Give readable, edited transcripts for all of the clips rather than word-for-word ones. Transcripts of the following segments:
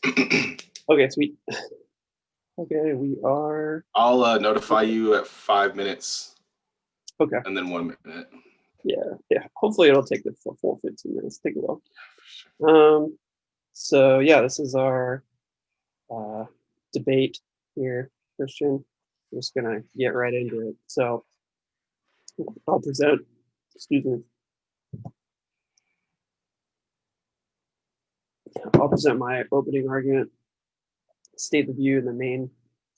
Okay, sweet. Okay, we are. I'll notify you at 5 minutes Okay. and then 1 minute. Yeah. Hopefully it'll take the full 15 minutes. Take a look. So yeah, this is our debate here, Christian. I'm just gonna get right into it. So I'll present. Excuse me. I'll present my opening argument, state the view, and the main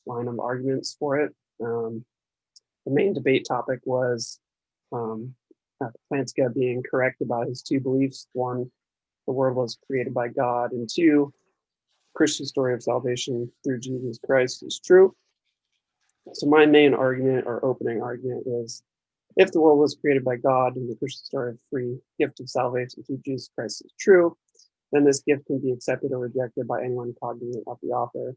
line of arguments for it. The main debate topic was Plantinga being correct about his two beliefs. One, the world was created by God, and two, Christian story of salvation through Jesus Christ is true. So my main argument or opening argument is if the world was created by God and the Christian story of free gift of salvation through Jesus Christ is true, then this gift can be accepted or rejected by anyone cognizant of the author.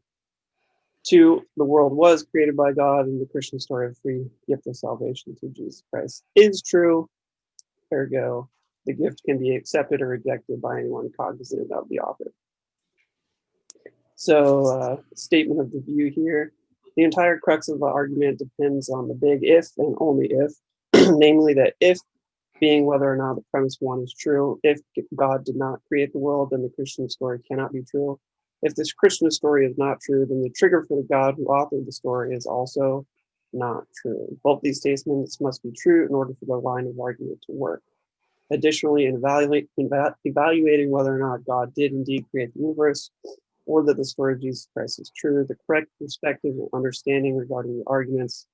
Two, the world was created by God and the Christian story of free gift of salvation through Jesus Christ is true. Ergo, the gift can be accepted or rejected by anyone cognizant of the author. So, statement of the view here. The entire crux of the argument depends on the big if and only if, namely that if being whether or not the premise one is true. If God did not create the world, then the Christian story cannot be true. If this Christian story is not true, then the trigger for the God who authored the story is also not true. Both these statements must be true in order for the line of argument to work. Additionally, in evaluating whether or not God did indeed create the universe, or that the story of Jesus Christ is true, the correct perspective and understanding regarding the arguments,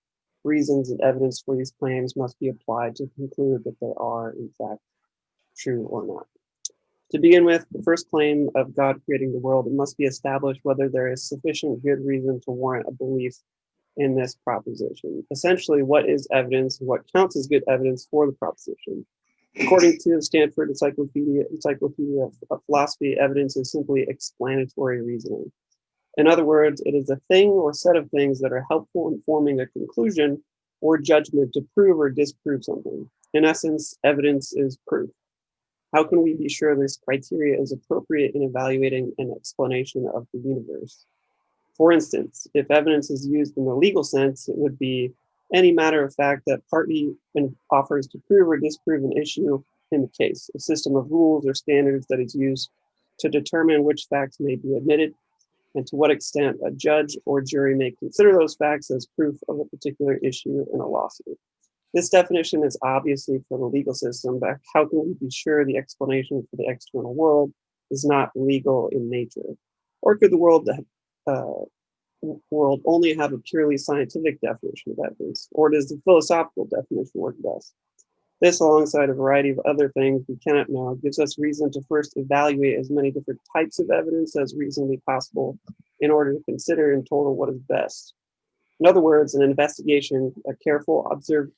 reasons, and evidence for these claims must be applied to conclude that they are, in fact, true or not. To begin with, the first claim of God creating the world, it must be established whether there is sufficient good reason to warrant a belief in this proposition. Essentially, what is evidence and what counts as good evidence for the proposition? According to the Stanford Encyclopedia of Philosophy, evidence is simply explanatory reasoning. In other words, it is a thing or set of things that are helpful in forming a conclusion or judgment to prove or disprove something. In essence, evidence is proof. How can we be sure this criteria is appropriate in evaluating an explanation of the universe? For instance, if evidence is used in the legal sense, it would be any matter of fact that party offers to prove or disprove an issue in the case, a system of rules or standards that is used to determine which facts may be admitted and to what extent a judge or jury may consider those facts as proof of a particular issue in a lawsuit. This definition is obviously for the legal system, but how can we be sure the explanation for the external world is not legal in nature? Or could the world only have a purely scientific definition of evidence? Or does the philosophical definition work best? This, alongside a variety of other things we cannot know, gives us reason to first evaluate as many different types of evidence as reasonably possible in order to consider in total what is best. In other words, an investigation, a careful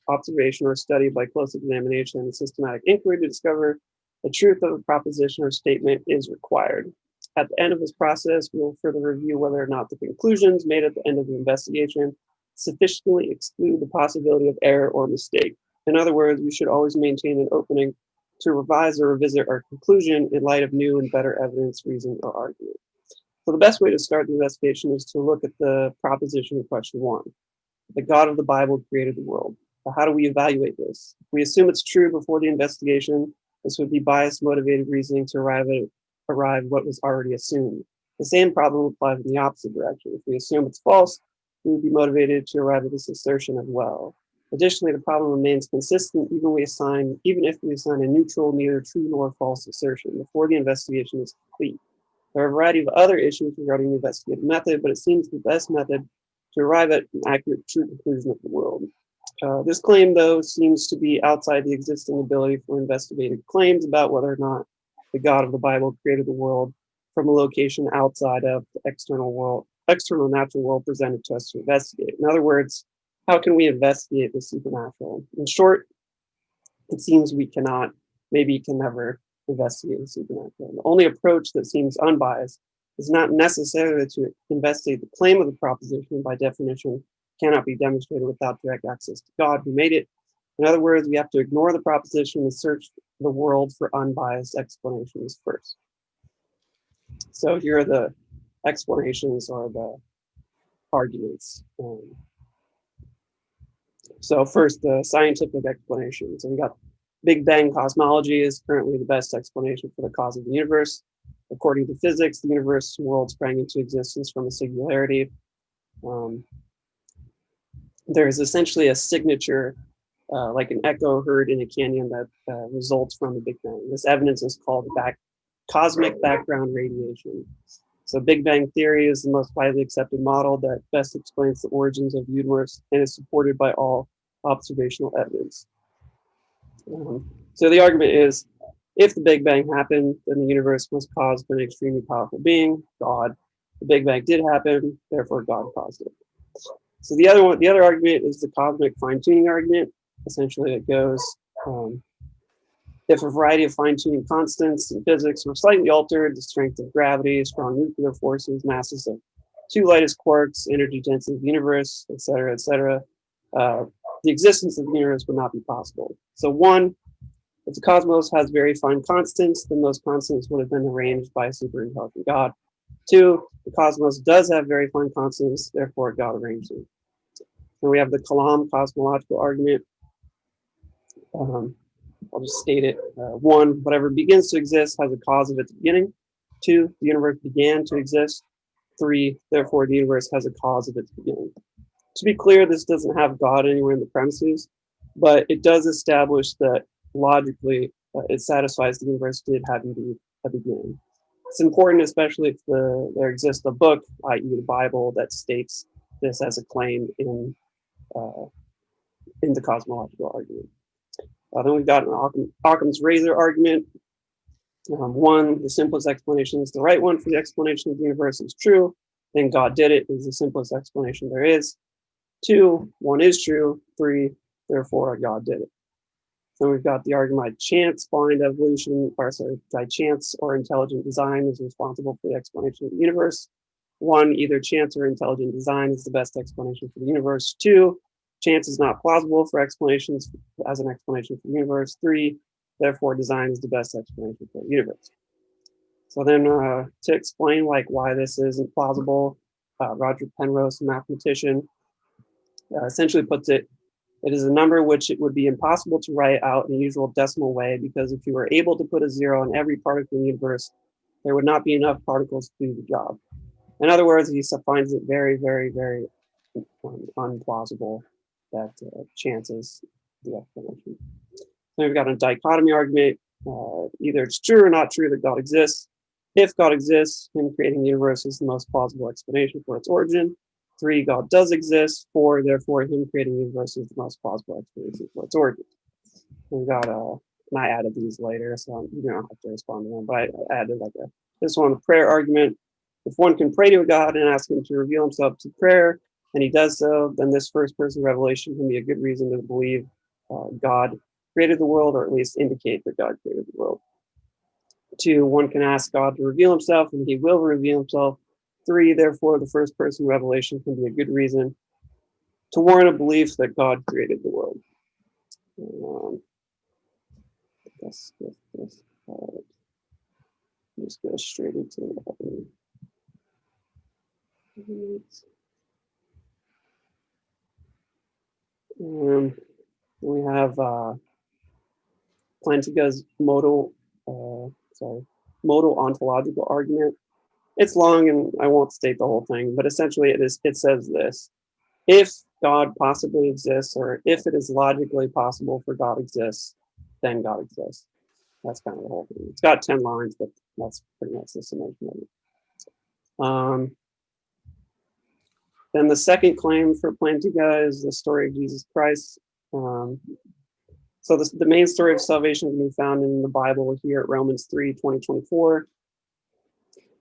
observation or study by close examination and systematic inquiry to discover the truth of a proposition or statement is required. At the end of this process, we will further review whether or not the conclusions made at the end of the investigation sufficiently exclude the possibility of error or mistake. In other words, we should always maintain an opening to revise or revisit our conclusion in light of new and better evidence, reason, or argument. So the best way to start the investigation is to look at the proposition in question one. The God of the Bible created the world. But how do we evaluate this? If we assume it's true before the investigation, this would be biased, motivated reasoning to arrive what was already assumed. The same problem applies in the opposite direction. If we assume it's false, we would be motivated to arrive at this assertion as well. Additionally, the problem remains consistent even if we assign a neutral, neither true nor false assertion before the investigation is complete. There are a variety of other issues regarding the investigative method, but it seems the best method to arrive at an accurate, true conclusion of the world. This claim, though, seems to be outside the existing ability for investigative claims about whether or not the God of the Bible created the world from a location outside of the external natural world presented to us to investigate. In other words, how can we investigate the supernatural? In short, it seems we cannot, maybe can never investigate the supernatural. The only approach that seems unbiased is not necessarily to investigate the claim of the proposition. By definition, cannot be demonstrated without direct access to God who made it. In other words, we have to ignore the proposition and search the world for unbiased explanations first. So here are the explanations or the arguments. So first, the scientific explanation. So we got Big Bang cosmology is currently the best explanation for the cause of the universe. According to physics, the universe world sprang into existence from a singularity. There is essentially a signature, like an echo heard in a canyon that results from the Big Bang. This evidence is called cosmic background radiation. So Big Bang theory is the most widely accepted model that best explains the origins of the universe and is supported by all observational evidence. So the argument is, if the Big Bang happened, then the universe was caused by an extremely powerful being, God. The Big Bang did happen, therefore God caused it. So the other argument is the cosmic fine-tuning argument. Essentially, it goes, if a variety of fine-tuning constants in physics were slightly altered, the strength of gravity, strong nuclear forces, masses of two lightest quarks, energy density of the universe, et cetera, the existence of the universe would not be possible. So one, if the cosmos has very fine constants, then those constants would have been arranged by a super intelligent God. Two, the cosmos does have very fine constants, therefore God arranged them. And we have the Kalam cosmological argument. I'll just state it. One, whatever begins to exist has a cause of its beginning. Two, the universe began to exist. Three, therefore the universe has a cause of its beginning. To be clear, this doesn't have God anywhere in the premises, but it does establish that logically it satisfies the universe did have indeed a beginning. It's important, especially if there exists a book, i.e. the Bible, that states this as a claim in the cosmological argument. Then we've got an Occam's razor argument. One, the simplest explanation is the right one for the explanation of the universe is true. Then God did it is the simplest explanation there is. Two, one is true. Three, therefore God did it. So we've got the argument by chance, blind evolution, or sorry, by chance or intelligent design is responsible for the explanation of the universe. One, either chance or intelligent design is the best explanation for the universe. Two, chance is not plausible for explanations as an explanation for the universe. Three, therefore design is the best explanation for the universe. So then to explain why this isn't plausible, Roger Penrose, a mathematician, essentially puts it, it is a number which it would be impossible to write out in the usual decimal way, because if you were able to put a zero on every particle in the universe, there would not be enough particles to do the job. In other words, he finds it very, very, very unplausible that chance is the explanation. Then we've got a dichotomy argument. Either it's true or not true that God exists. If God exists, him creating the universe is the most plausible explanation for its origin. Three, God does exist. Four, therefore, him creating the universe is the most plausible explanation for its origin. We've got and I added these later, so you don't have to respond to them, but I added this one, the prayer argument. If one can pray to a God and ask him to reveal himself to prayer, and he does so, then this first person revelation can be a good reason to believe God created the world, or at least indicate that God created the world. Two, one can ask God to reveal himself, and he will reveal himself. Three, therefore, the first person revelation can be a good reason to warrant a belief that God created the world. Let's just go straight into the we have Plantinga's modal ontological argument. It's long and I won't state the whole thing, but essentially it says this: if God possibly exists, or if it is logically possible for God exists, then God exists. That's kind of the whole thing. It's got 10 lines, but that's pretty much the summation of it. Then the second claim for Plantinga is the story of Jesus Christ. So the main story of salvation can be found in the Bible here at Romans 3:20-24.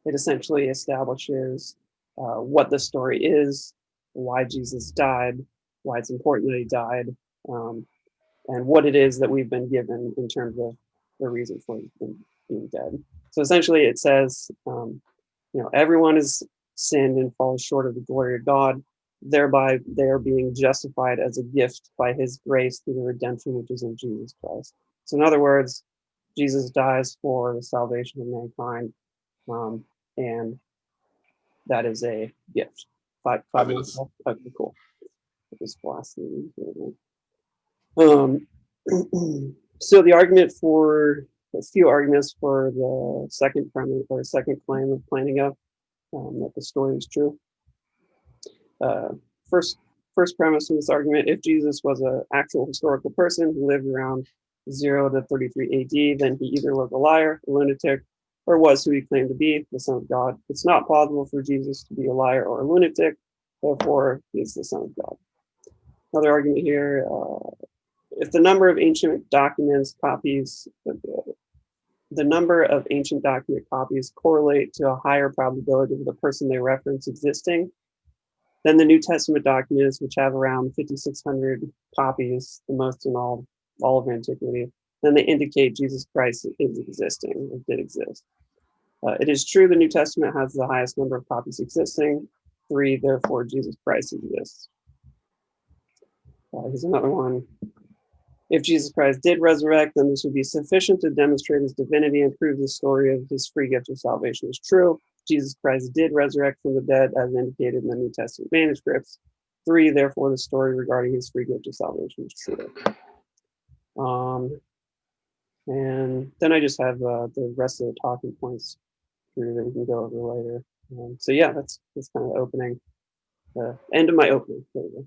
It essentially establishes what the story is, why Jesus died, why it's important that he died, and what it is that we've been given in terms of the reason for him being dead. So essentially it says, everyone has sinned and falls short of the glory of God. Thereby, they are being justified as a gift by his grace through the redemption which is in Jesus Christ. So in other words, Jesus dies for the salvation of mankind. And that is a gift. Five 5 minutes. minutes. Okay, cool. Just blasting. So the argument for a few arguments for the second premise or second claim of Plantinga, that the story is true. First premise of this argument: if Jesus was an actual historical person who lived around 0 to 33 AD, then he either was a liar, a lunatic, or was who he claimed to be, the Son of God. It's not plausible for Jesus to be a liar or a lunatic, therefore he is the Son of God. Another argument here: if the number of ancient documents copies, the number of ancient document copies correlate to a higher probability of the person they reference existing than the New Testament documents, which have around 5,600 copies, the most in all of antiquity, then they indicate Jesus Christ is existing, or did exist. It is true the New Testament has the highest number of copies existing, 3, therefore Jesus Christ exists. Here's another one. If Jesus Christ did resurrect, then this would be sufficient to demonstrate his divinity and prove the story of his free gift of salvation is true. Jesus Christ did resurrect from the dead, as indicated in the New Testament manuscripts. 3, therefore, the story regarding his free gift of salvation is true. And then I just have the rest of the talking points through that we can go over later. So yeah, that's kind of the opening. End of my opening. There we go.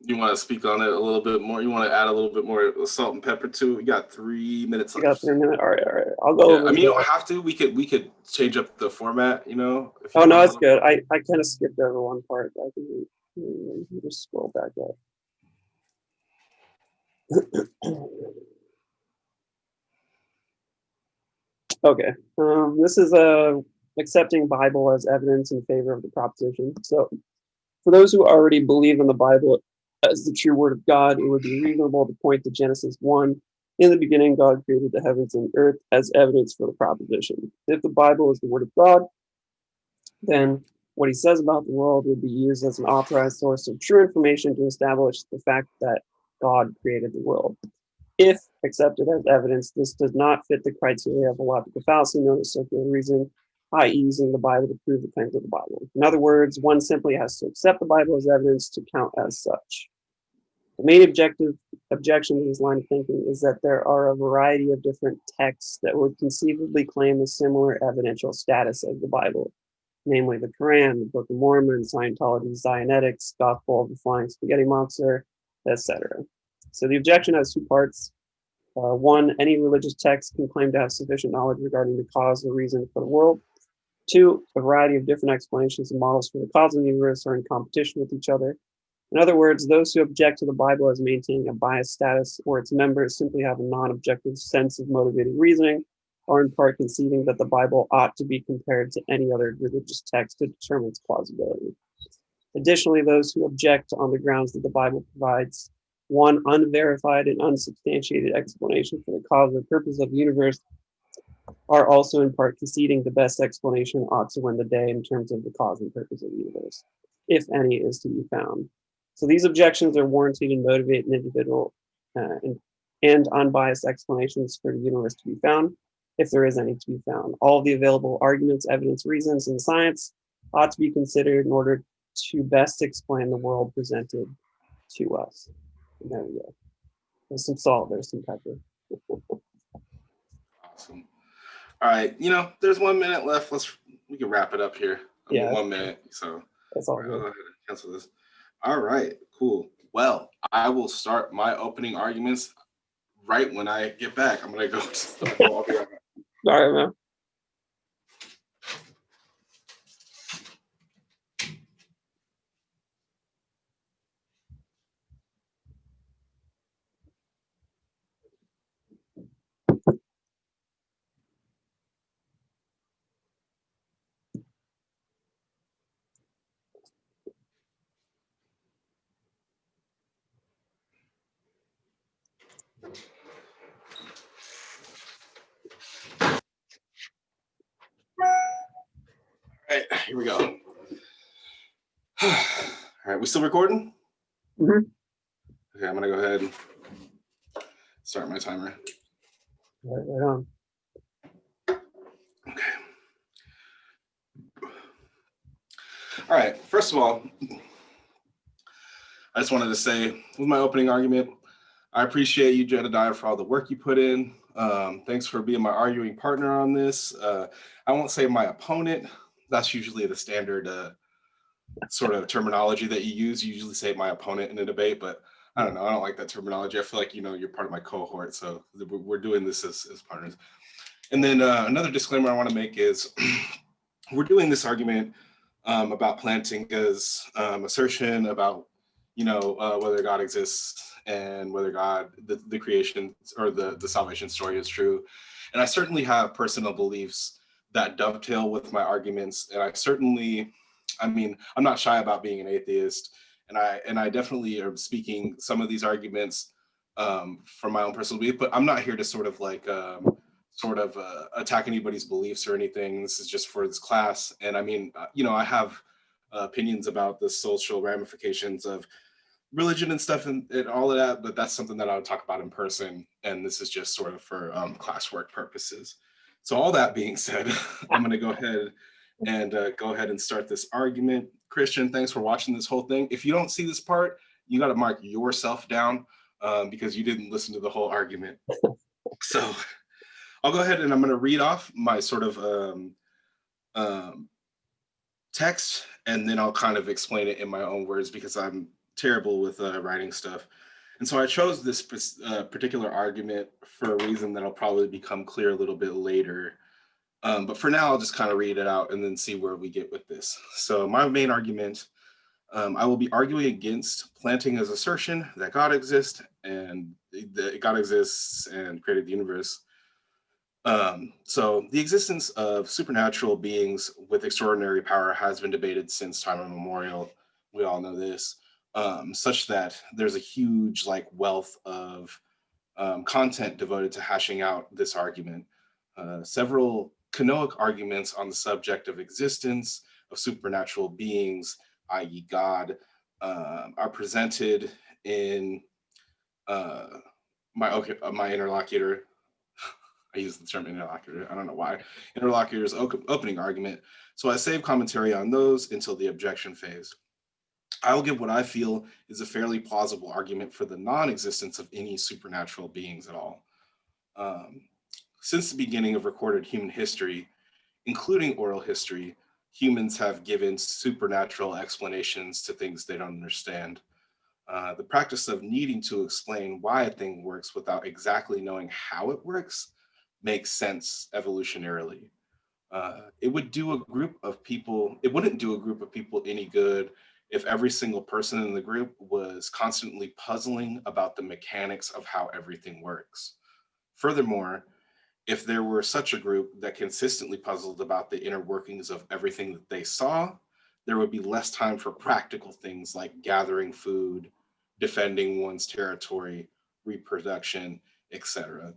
You want to speak on it a little bit more? You want to add a little bit more salt and pepper to it? We got 3 minutes left. You got 3 minutes? All right. I'll go over. I mean, you don't have to. We could change up the format, you know. Oh, no, that's good. I kind of skipped over one part. I can just scroll back up. Okay. This is accepting Bible as evidence in favor of the proposition. So for those who already believe in the Bible as the true word of God, it would be reasonable to point to Genesis 1. In the beginning, God created the heavens and earth as evidence for the proposition. If the Bible is the word of God, then what he says about the world would be used as an authorized source of true information to establish the fact that God created the world. If accepted as evidence, this does not fit the criteria of a logical fallacy known as circular reasoning, i.e. using the Bible to prove the claims of the Bible. In other words, one simply has to accept the Bible as evidence to count as such. The main objection to this line of thinking is that there are a variety of different texts that would conceivably claim a similar evidential status as the Bible, namely the Quran, the Book of Mormon, Scientology, Zionetics, Gospel of the Flying Spaghetti Monster, etc. So the objection has 2 parts. 1, any religious text can claim to have sufficient knowledge regarding the cause or reason for the world. 2, a variety of different explanations and models for the cause of the universe are in competition with each other. In other words, those who object to the Bible as maintaining a biased status or its members simply have a non-objective sense of motivated reasoning, are in part conceding that the Bible ought to be compared to any other religious text to determine its plausibility. Additionally, those who object on the grounds that the Bible provides one unverified and unsubstantiated explanation for the cause or purpose of the universe are also in part conceding the best explanation ought to win the day in terms of the cause and purpose of the universe, if any is to be found. So these objections are warranted and motivate an individual and unbiased explanations for the universe to be found, if there is any to be found. All the available arguments, evidence, reasons, and science ought to be considered in order to best explain the world presented to us. And there we go. There's some salt, there's some pepper. Awesome. All right, there's 1 minute left. We can wrap it up here. Yeah, 1 minute. So that's all I'll good. go ahead and cancel this. All right, cool. Well, I will start my opening arguments right when I get back. I'm gonna go. I'll be right back. All right, man. All right, here we go. All right, we still recording? Mm-hmm. Okay, I'm gonna go ahead and start my timer. Right on. Okay. All right. First of all, I just wanted to say with my opening argument, I appreciate you, Jedediah, for all the work you put in. Thanks for being my arguing partner on this. I won't say my opponent. That's usually the standard sort of terminology that you use. You usually say my opponent in a debate, but I don't know. I don't like that terminology. I feel like, you're part of my cohort. So we're doing this as partners. And then another disclaimer I want to make is we're doing this argument about Plantinga's assertion about, whether God exists and whether the creation or the salvation story is true. And I certainly have personal beliefs that dovetail with my arguments. And I'm not shy about being an atheist. And I definitely am speaking some of these arguments from my own personal belief, but I'm not here to sort of attack anybody's beliefs or anything. This is just for this class. And I have opinions about the social ramifications of religion and stuff and all of that, but that's something that I would talk about in person. And this is just sort of for classwork purposes. So all that being said, I'm going to go ahead and start this argument. Christian, thanks for watching this whole thing. If you don't see this part, you got to mark yourself down because you didn't listen to the whole argument. So I'll go ahead and I'm going to read off my sort of text, and then I'll kind of explain it in my own words because I'm terrible with writing stuff. And so I chose this particular argument for a reason that'll probably become clear a little bit later. But for now, I'll just kind of read it out and then see where we get with this. So my main argument, I will be arguing against Plantinga's assertion that God exists and created the universe. So the existence of supernatural beings with extraordinary power has been debated since time immemorial. We all know this, such that there's a huge wealth of content devoted to hashing out this argument. Several canoic arguments on the subject of existence of supernatural beings, i.e. God, are presented in my interlocutor. I use the term interlocutor. I don't know why. Interlocutor's opening argument. So I save commentary on those until the objection phase. I will give what I feel is a fairly plausible argument for the non-existence of any supernatural beings at all. Since the beginning of recorded human history, including oral history, humans have given supernatural explanations to things they don't understand. The practice of needing to explain why a thing works without exactly knowing how it works makes sense evolutionarily. It wouldn't do a group of people any good if every single person in the group was constantly puzzling about the mechanics of how everything works. Furthermore, if there were such a group that consistently puzzled about the inner workings of everything that they saw, there would be less time for practical things like gathering food, defending one's territory, reproduction, etc.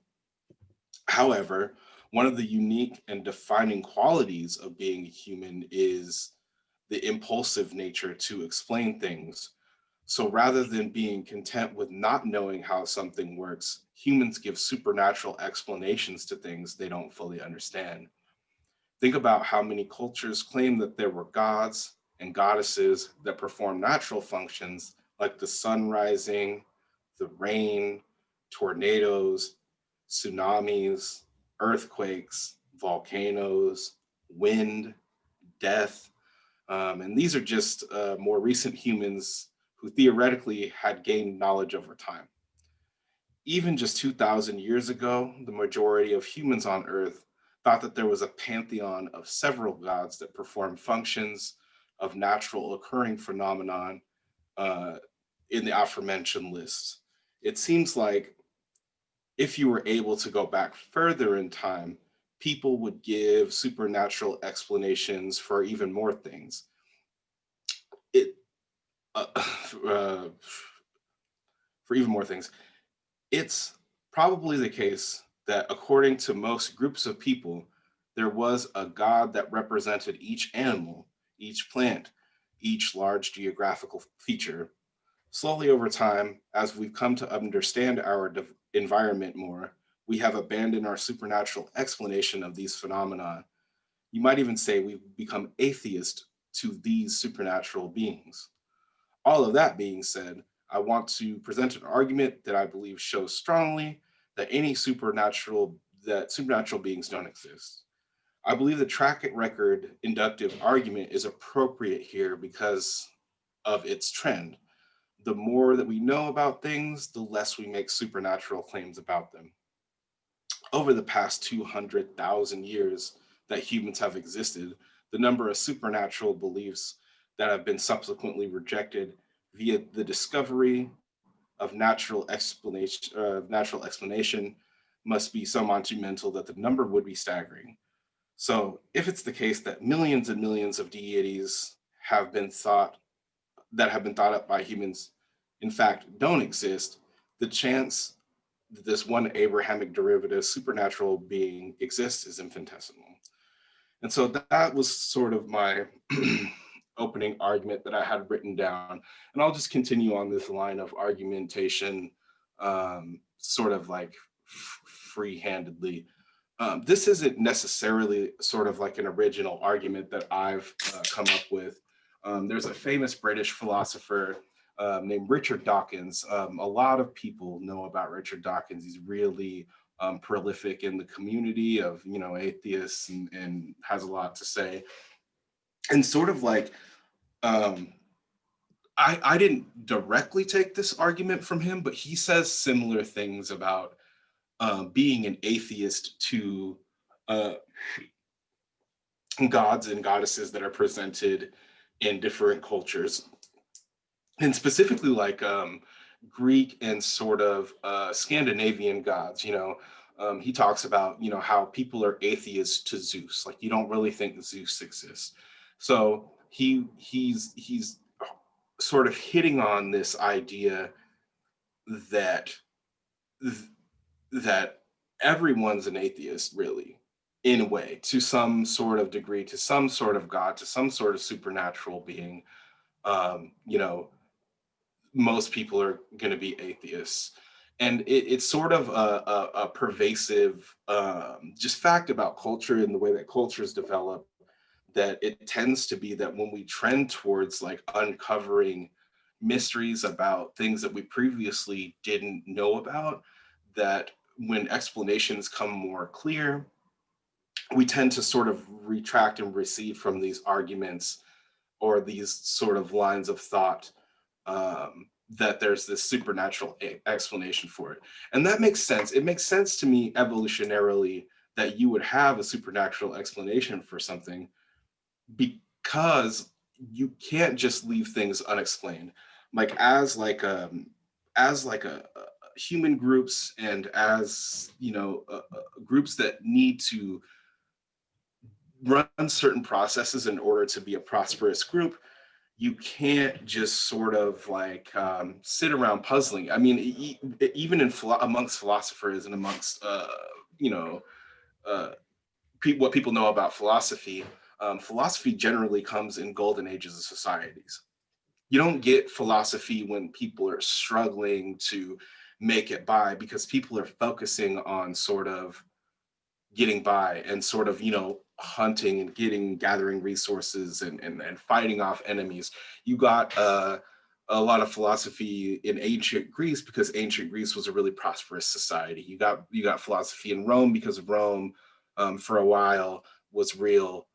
However, one of the unique and defining qualities of being a human is the impulsive nature to explain things. So rather than being content with not knowing how something works, humans give supernatural explanations to things they don't fully understand. Think about how many cultures claim that there were gods and goddesses that perform natural functions like the sun rising, the rain, tornadoes, tsunamis, earthquakes, volcanoes, wind, death. And these are just more recent humans who theoretically had gained knowledge over time. Even just 2,000 years ago, the majority of humans on Earth thought that there was a pantheon of several gods that perform functions of natural occurring phenomenon in the aforementioned list. It seems like if you were able to go back further in time, people would give supernatural explanations for even more things. For even more things, it's probably the case that according to most groups of people, there was a god that represented each animal, each plant, each large geographical feature. Slowly over time, as we've come to understand our environment more, we have abandoned our supernatural explanation of these phenomena. You might even say we've become atheist to these supernatural beings. All of that being said, I want to present an argument that I believe shows strongly that supernatural beings don't exist. I believe the track record inductive argument is appropriate here because of its trend. The more that we know about things, the less we make supernatural claims about them. Over the past 200,000 years that humans have existed, the number of supernatural beliefs that have been subsequently rejected via the discovery of natural explanation must be so monumental that the number would be staggering. So, if it's the case that millions and millions of deities have been thought up by humans, in fact, don't exist, the chance that this one Abrahamic derivative supernatural being exists is infinitesimal. And so that was sort of my opening argument that I had written down. And I'll just continue on this line of argumentation, sort of like free handedly. This isn't necessarily sort of like an original argument that I've come up with. There's a famous British philosopher named Richard Dawkins. A lot of people know about Richard Dawkins. He's really prolific in the community of atheists and has a lot to say. And sort of like I didn't directly take this argument from him, but he says similar things about being an atheist to gods and goddesses that are presented in different cultures, and specifically like Greek and sort of Scandinavian gods. He talks about how people are atheists to Zeus, like you don't really think Zeus exists. So he's sort of hitting on this idea that that everyone's an atheist, really, in a way, to some sort of degree, to some sort of god, to some sort of supernatural being. You know, most people are going to be atheists, and it's sort of a pervasive just fact about culture and the way that cultures develop, that it tends to be that when we trend towards like uncovering mysteries about things that we previously didn't know about, that when explanations come more clear, we tend to sort of retract and recede from these arguments or these sort of lines of thought, that there's this supernatural explanation for it. And that makes sense. It makes sense to me evolutionarily that you would have a supernatural explanation for something, because you can't just leave things unexplained. Like as human groups, and as groups that need to run certain processes in order to be a prosperous group, you can't just sort of like sit around puzzling. I mean, even amongst philosophers and amongst uh, what people know about philosophy, philosophy generally comes in golden ages of societies. You don't get philosophy when people are struggling to make it by, because people are focusing on sort of getting by and sort of hunting and gathering resources and fighting off enemies. You got a lot of philosophy in ancient Greece because ancient Greece was a really prosperous society. You got philosophy in Rome because Rome, for a while, was real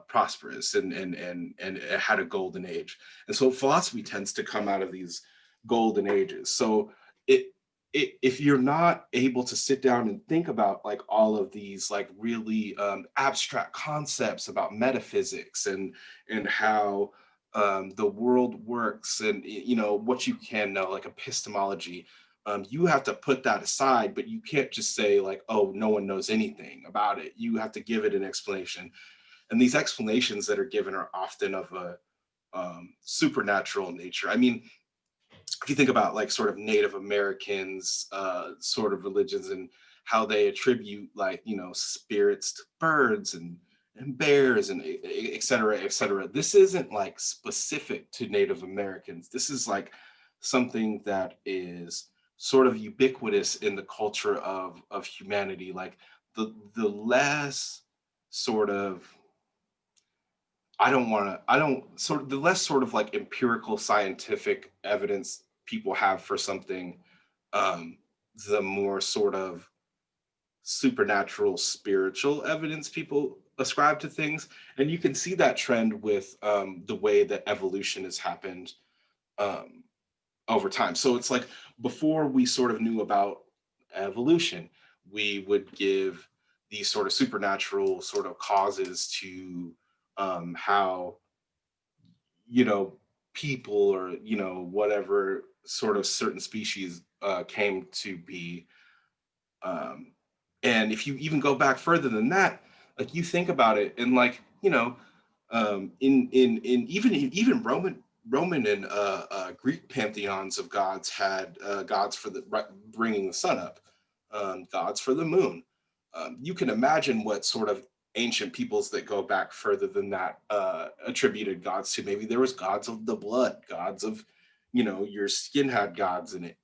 prosperous and it had a golden age. And so philosophy tends to come out of these golden ages. So if you're not able to sit down and think about like all of these like really abstract concepts about metaphysics and how the world works, and what you can know, like epistemology, you have to put that aside. But you can't just say like, oh, no one knows anything about it. You have to give it an explanation, and these explanations that are given are often of a supernatural nature. I mean, if you think about like sort of Native Americans sort of religions and how they attribute like spirits to birds and bears and et cetera, et cetera. This isn't like specific to Native Americans. This is like something that is sort of ubiquitous in the culture of humanity. Like the less sort of I don't sort of, the less sort of like empirical scientific evidence people have for something, um, the more sort of supernatural spiritual evidence people ascribe to things. And you can see that trend with the way that evolution has happened um, over time. So it's like before we sort of knew about evolution, we would give these sort of supernatural sort of causes to how, you know, people or, you know, whatever sort of certain species came to be. Um, and if you even go back further than that, like you think about it, and like, you know, in even Roman and Greek pantheons of gods had gods for the bringing the sun up, gods for the moon. You can imagine what sort of ancient peoples that go back further than that attributed gods to. Maybe there was gods of the blood, gods of, you know, your skin had gods in it.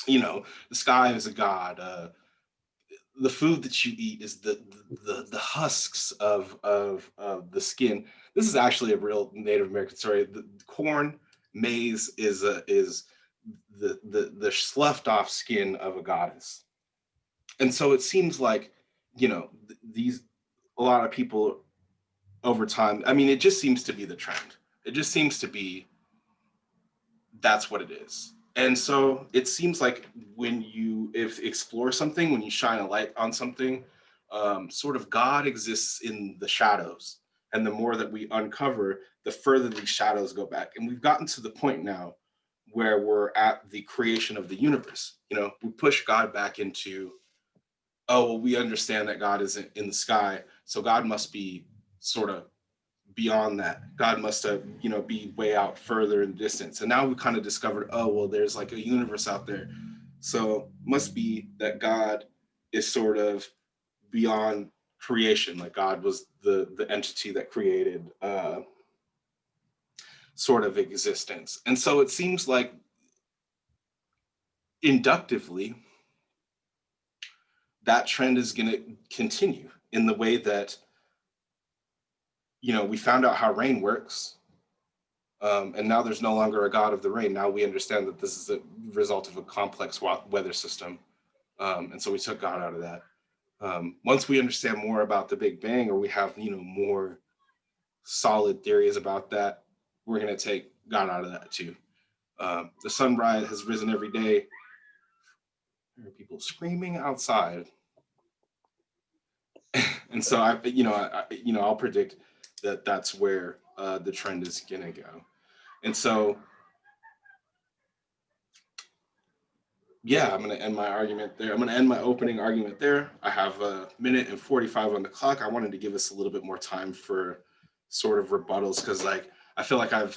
You know, the sky is a god. The food that you eat is the husks of the skin. This is actually a real Native American story. The corn, maize is the sloughed off skin of a goddess. And so it seems like, you know, these, a lot of people over time, I mean, it just seems to be the trend. It just seems to be, that's what it is. And so it seems like when you if explore something, when you shine a light on something, sort of God exists in the shadows. And the more that we uncover, the further these shadows go back. And we've gotten to the point now where we're at the creation of the universe. You know, we push God back into, oh, well, we understand that God isn't in the sky. So God must be sort of beyond that. God must have, you know, be way out further in distance. And now we kind of discovered, oh, well, there's like a universe out there. So must be that God is sort of beyond creation. Like God was the entity that created sort of existence. And so it seems like inductively that trend is going to continue in the way that, you know, we found out how rain works. And now there's no longer a god of the rain. Now we understand that this is a result of a complex weather system. And so we took God out of that. Once we understand more about the Big Bang, or we have, you know, more solid theories about that, we're going to take God out of that too. The sunrise has risen every day. There are people screaming outside. And so I'll predict that that's where the trend is going to go. And so yeah, I'm going to end my argument there. I'm going to end my opening argument there. I have a minute and 45 on the clock. I wanted to give us a little bit more time for sort of rebuttals because, like, I feel like I've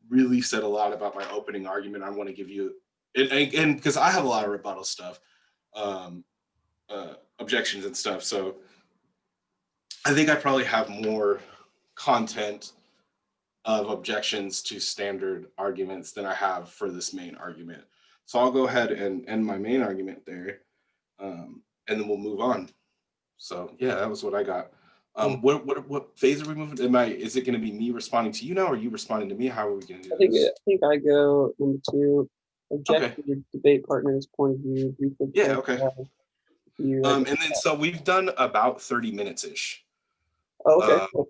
really said a lot about my opening argument. I want to give you, and because I have a lot of rebuttal stuff, um, objections and stuff. So I think I probably have more content of objections to standard arguments than I have for this main argument. So I'll go ahead and end my main argument there, and then we'll move on. So yeah, that was what I got. Yeah. What phase are we moving? Is it going to be me responding to you now, or are you responding to me? How are we going to I do think this? I go number two. Object Okay. to your debate partner's point of view. Briefly Yeah. Okay. clarify you. I guess. And then so we've done about 30 minutes ish Oh, okay. uh, Cool.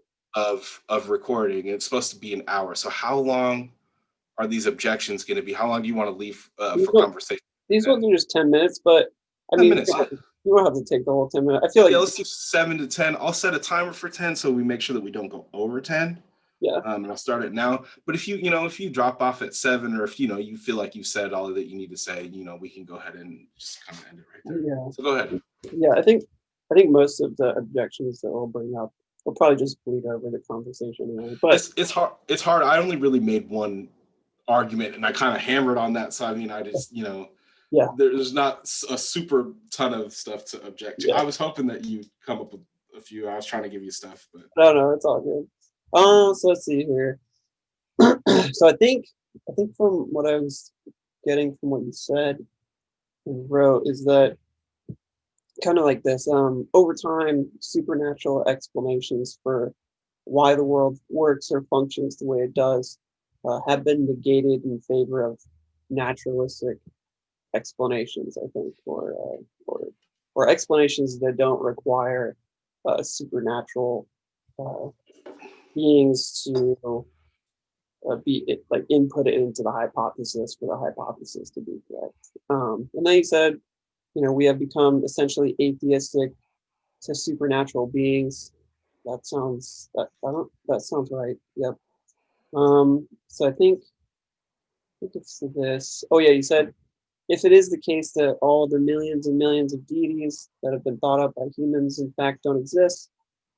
of recording. It's supposed to be an hour. So how long are these objections going to be? How long do you want to leave These for ones, conversation? these Then ones are just 10 minutes, but I 10 mean, minutes. Yeah. you don't have to take the whole 10 minutes. I feel like Yeah. Let's do 7 to 10. I'll set a timer for 10 so we make sure that we don't go over 10. yeah, And I'll start it now. But if if you drop off at 7, or if you feel like you've said all that you need to say, we can go ahead and just kind of end it right there. yeah, So go ahead. yeah. I think most of the objections that we'll bring up will probably just bleed over the conversation anyway. But It's hard. It's hard. I only really made one argument, and I kind of hammered on that. So I mean, I just yeah, there's not a super ton of stuff to object to. yeah. I was hoping that you'd come up with a few. I was trying to give you stuff, but No, no, it's all good. So let's see here. So I think from what I was getting from what you said and wrote is that kind of like this over time supernatural explanations for why the world works or functions the way it does have been negated in favor of naturalistic explanations, I think, or explanations that don't require supernatural uh, beings to be like input it into the hypothesis for the hypothesis to be correct. And then he said, we have become essentially atheistic to supernatural beings. That sounds right. Yep. So I think it's this. Oh yeah, you said if it is the case that all the millions and millions of deities that have been thought up by humans in fact don't exist,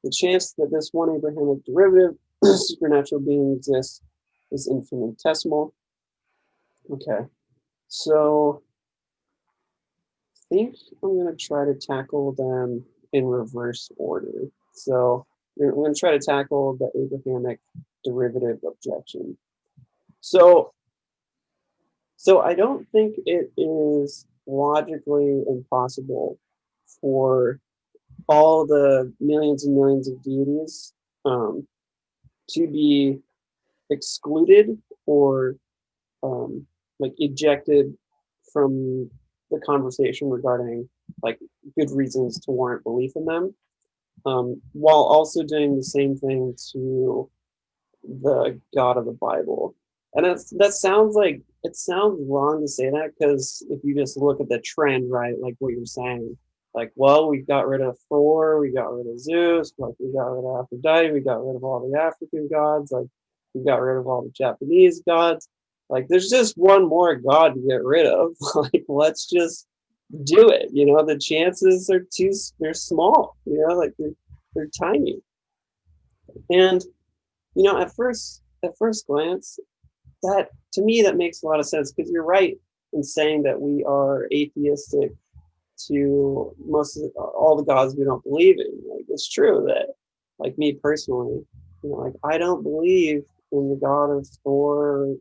the chance that this one Abrahamic derivative supernatural being exists is infinitesimal. Okay, so I think I'm going to try to tackle them in reverse order. So we're going to try to tackle the Abrahamic derivative objection. So I don't think it is logically impossible for all the millions and millions of deities to be excluded or like ejected from the conversation regarding like good reasons to warrant belief in them, while also doing the same thing to the God of the Bible. And that sounds like it sounds wrong to say that because if you just look at the trend, right, like what you're saying, like, well, we got rid of Thor, we got rid of Zeus, like we got rid of Aphrodite, we got rid of all the African gods, like we got rid of all the Japanese gods. Like there's just one more god to get rid of. Like let's just do it. The chances are they're small, like they're tiny. And at first glance, that to me that makes a lot of sense because you're right in saying that we are atheistic to most of all the gods we don't believe in. Like it's true that, like me personally, like I don't believe in the god of Thor,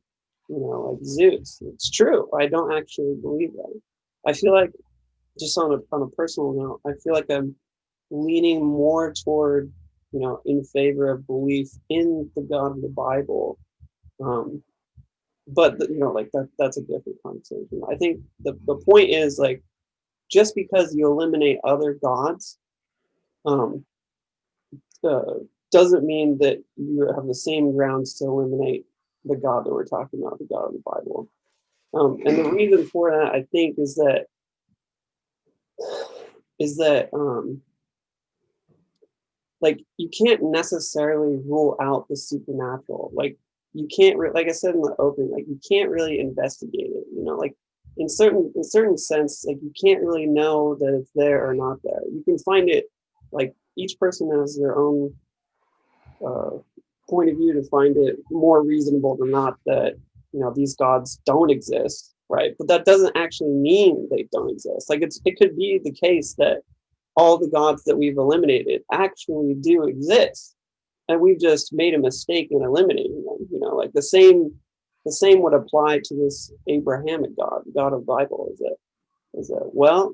like Zeus. It's true. I don't actually believe that. I feel like just on a personal note, I feel like I'm leaning more toward, in favor of belief in the God of the Bible. But like that's a different conversation. I think the point is like just because you eliminate other gods um, uh, doesn't mean that you have the same grounds to eliminate the God that we're talking about, the God of the Bible. And the reason for that, I think, is that like you can't necessarily rule out the supernatural. Like you can't, like I said in the opening, like you can't really investigate it. Like in certain sense, like you can't really know that it's there or not there. You can find it. Like each person has their own point of view to find it more reasonable than not that these gods don't exist, right? But that doesn't actually mean they don't exist. Like it could be the case that all the gods that we've eliminated actually do exist, and we've just made a mistake in eliminating them. Like the same would apply to this Abrahamic God, God of the Bible. Is that well,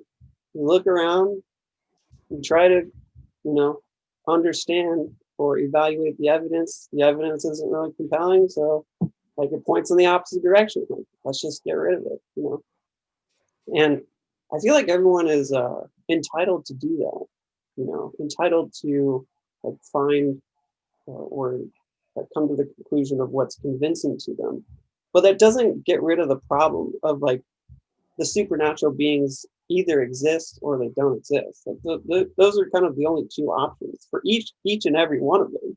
you look around, you try to understand or evaluate the evidence. The evidence isn't really compelling, so like it points in the opposite direction. Like let's just get rid of it. And I feel like everyone is entitled to do that. Entitled to like find or like come to the conclusion of what's convincing to them. But that doesn't get rid of the problem of like the supernatural beings either exist or they don't exist. Like those are kind of the only two options for each and every one of them.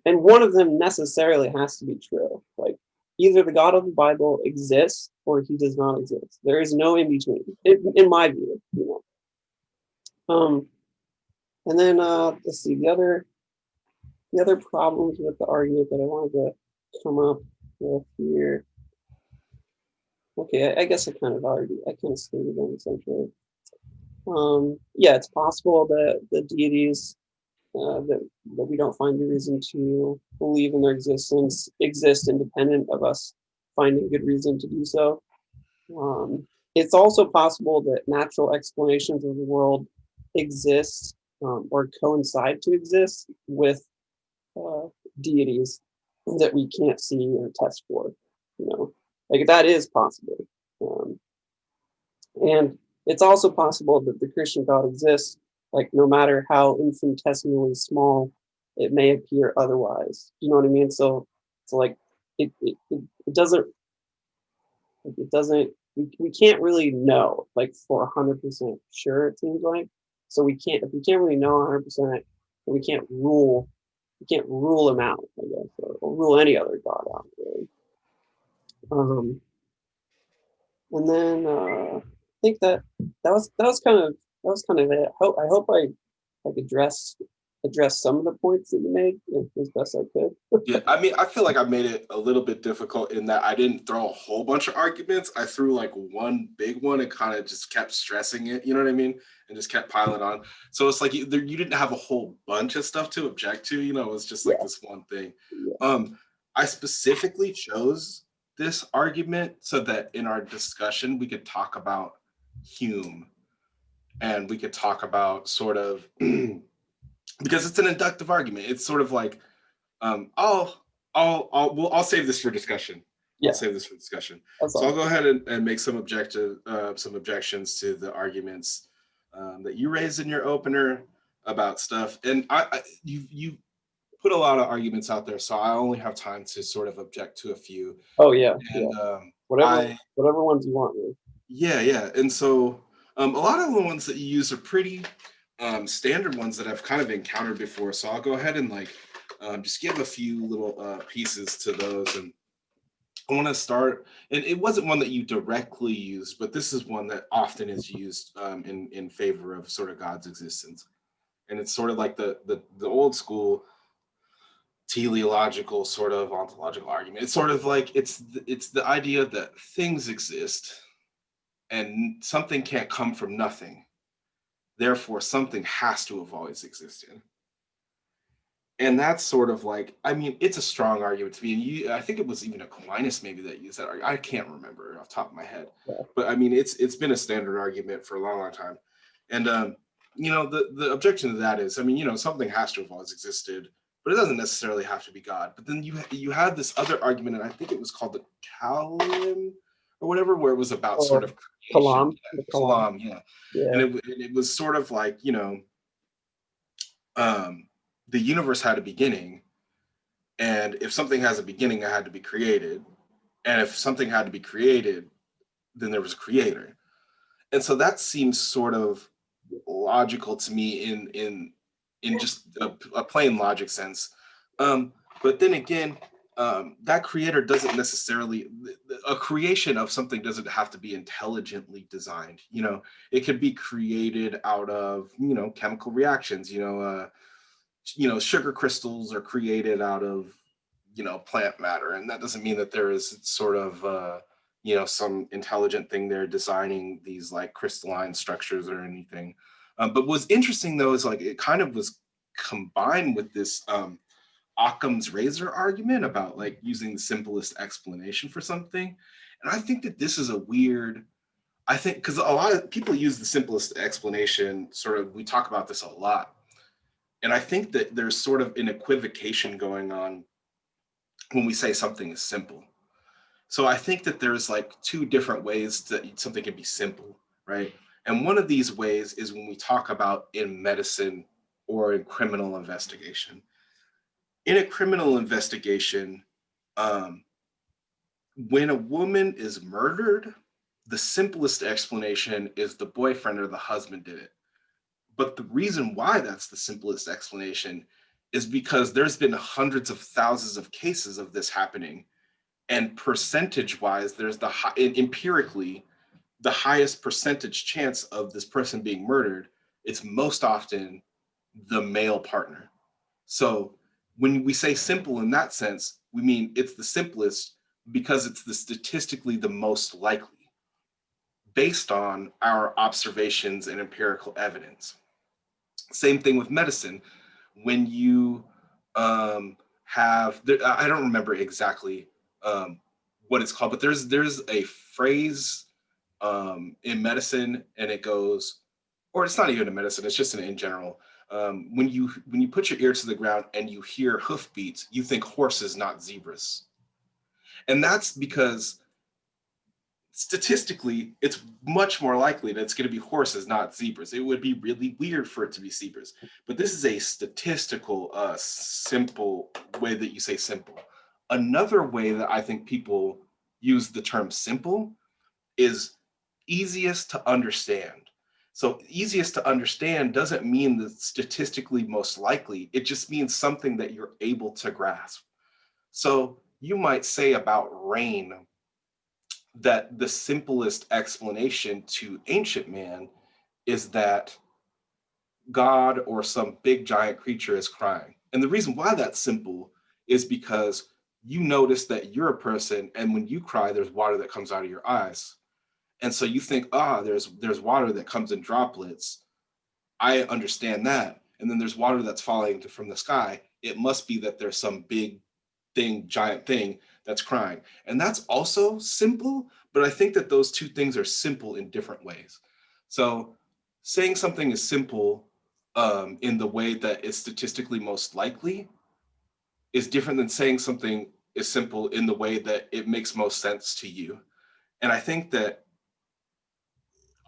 And one of them necessarily has to be true. Like either the God of the Bible exists or he does not exist. There is no in between, in my view. And then let's see the other problems with the argument that I wanted to come up with here. Okay, I guess I kind of stated them essentially. Yeah, it's possible that the deities that we don't find a reason to believe in their existence exist independent of us finding good reason to do so. It's also possible that natural explanations of the world exist or coincide to exist with deities that we can't see or test for. You know, like that is possible, and it's also possible that the Christian God exists. Like no matter how infinitesimally small it may appear otherwise. You know what I mean? So like it doesn't we can't really know like for 100% sure, it seems like. So we can't, if we can't really know 100%, then we can't rule him out, I guess, or rule any other god out, really. um and then I think that was kind of it. I hope I like address some of the points that you made as best I could. Yeah, I mean, I feel like I made it a little bit difficult in that I didn't throw a whole bunch of arguments. I threw like one big one and kind of just kept stressing it, you know what I mean? And just kept piling on. So it's like you didn't have a whole bunch of stuff to object to, you know, it was just like Yeah, this one thing. yeah. I specifically chose this argument so that in our discussion we could talk about Hume, and we could talk about sort of because it's an inductive argument. It's sort of like um, I'll, I'll save this for discussion. I'll Yeah, save this for discussion. that's So I'll all. go ahead and make some some objections to the arguments that you raised in your opener about stuff. And you put a lot of arguments out there, so I only have time to sort of object to a few. Oh yeah, yeah. And Whatever, whatever ones you want, really. yeah. And so a lot of the ones that you use are pretty standard ones that I've kind of encountered before. So I'll go ahead and like just give a few little pieces to those. And I want to start, and it wasn't one that you directly used, but this is one that often is used in favor of sort of God's existence. And it's sort of like the old school teleological sort of ontological argument. It's sort of like it's the idea that things exist and something can't come from nothing. Therefore, something has to have always existed. And that's sort of like, I mean, it's a strong argument to me. And I think it was even Aquinas maybe that used that argument. I can't remember off the top of my head, Yeah. but I mean, it's been a standard argument for a long time. And you know, the objection to that is, I mean, you know, something has to have always existed, but it doesn't necessarily have to be God. But then you had this other argument, and I think it was called the Kalam or whatever, where it was about sort Or of creation. Kalam, the Yeah, Kalam. Kalam, yeah. Yeah. And it was sort of like, you know, the universe had a beginning, and if something has a beginning, it had to be created, and if something had to be created, then there was a creator. And so that seems sort of logical to me in just a plain logic sense. But then again, that creator doesn't necessarily, a creation of something doesn't have to be intelligently designed. You know, it could be created out of, you know, chemical reactions. You know, sugar crystals are created out of, you know, plant matter, and that doesn't mean that there is sort of you know, some intelligent thing there designing these like crystalline structures or anything. But what's interesting though is like it kind of was combined with this Occam's razor argument about like using the simplest explanation for something. And I think that this is a weird, I think, because a lot of people use the simplest explanation, sort of, we talk about this a lot. And I think that there's sort of an equivocation going on when we say something is simple. So I think that there's like two different ways that something can be simple, right? And one of these ways is when we talk about in medicine or in criminal investigation. In a criminal investigation, um, when a woman is murdered, the simplest explanation is the boyfriend or the husband did it. But the reason why that's the simplest explanation is because there's been hundreds of thousands of cases of this happening. And percentage wise, there's empirically the highest percentage chance of this person being murdered. It's most often the male partner. So when we say simple in that sense, we mean it's the simplest because it's the statistically the most likely based on our observations and empirical evidence. Same thing with medicine. When you I don't remember exactly what it's called, but there's a phrase in medicine, and it goes, or it's not even in medicine, it's just in general. When you put your ear to the ground and you hear hoofbeats, you think horses, not zebras. And that's because statistically, it's much more likely that it's going to be horses, not zebras. It would be really weird for it to be zebras. But this is a statistical, simple way that you say simple. Another way that I think people use the term simple is easiest to understand. So easiest to understand doesn't mean that statistically most likely. It just means something that you're able to grasp. So you might say about rain that the simplest explanation to ancient man is that God or some big giant creature is crying. And the reason why that's simple is because you notice that you're a person, and when you cry, there's water that comes out of your eyes. And so you think, there's water that comes in droplets. I understand that. And then there's water that's falling from the sky. It must be that there's some big thing, giant thing that's crying. And that's also simple, but I think that those two things are simple in different ways. So saying something is simple in the way that it's statistically most likely is different than saying something is simple in the way that it makes most sense to you. And I think that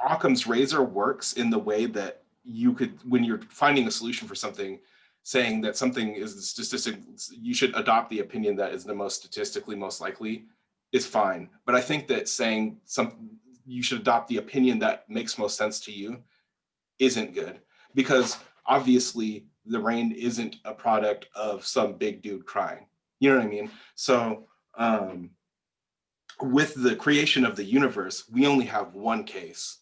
Occam's razor works in the way that you could, when you're finding a solution for something, saying that something is the statistic, you should adopt the opinion that is the most statistically most likely is fine. But I think that saying you should adopt the opinion that makes most sense to you isn't good, because obviously the rain isn't a product of some big dude crying. You know what I mean? So with the creation of the universe, we only have one case,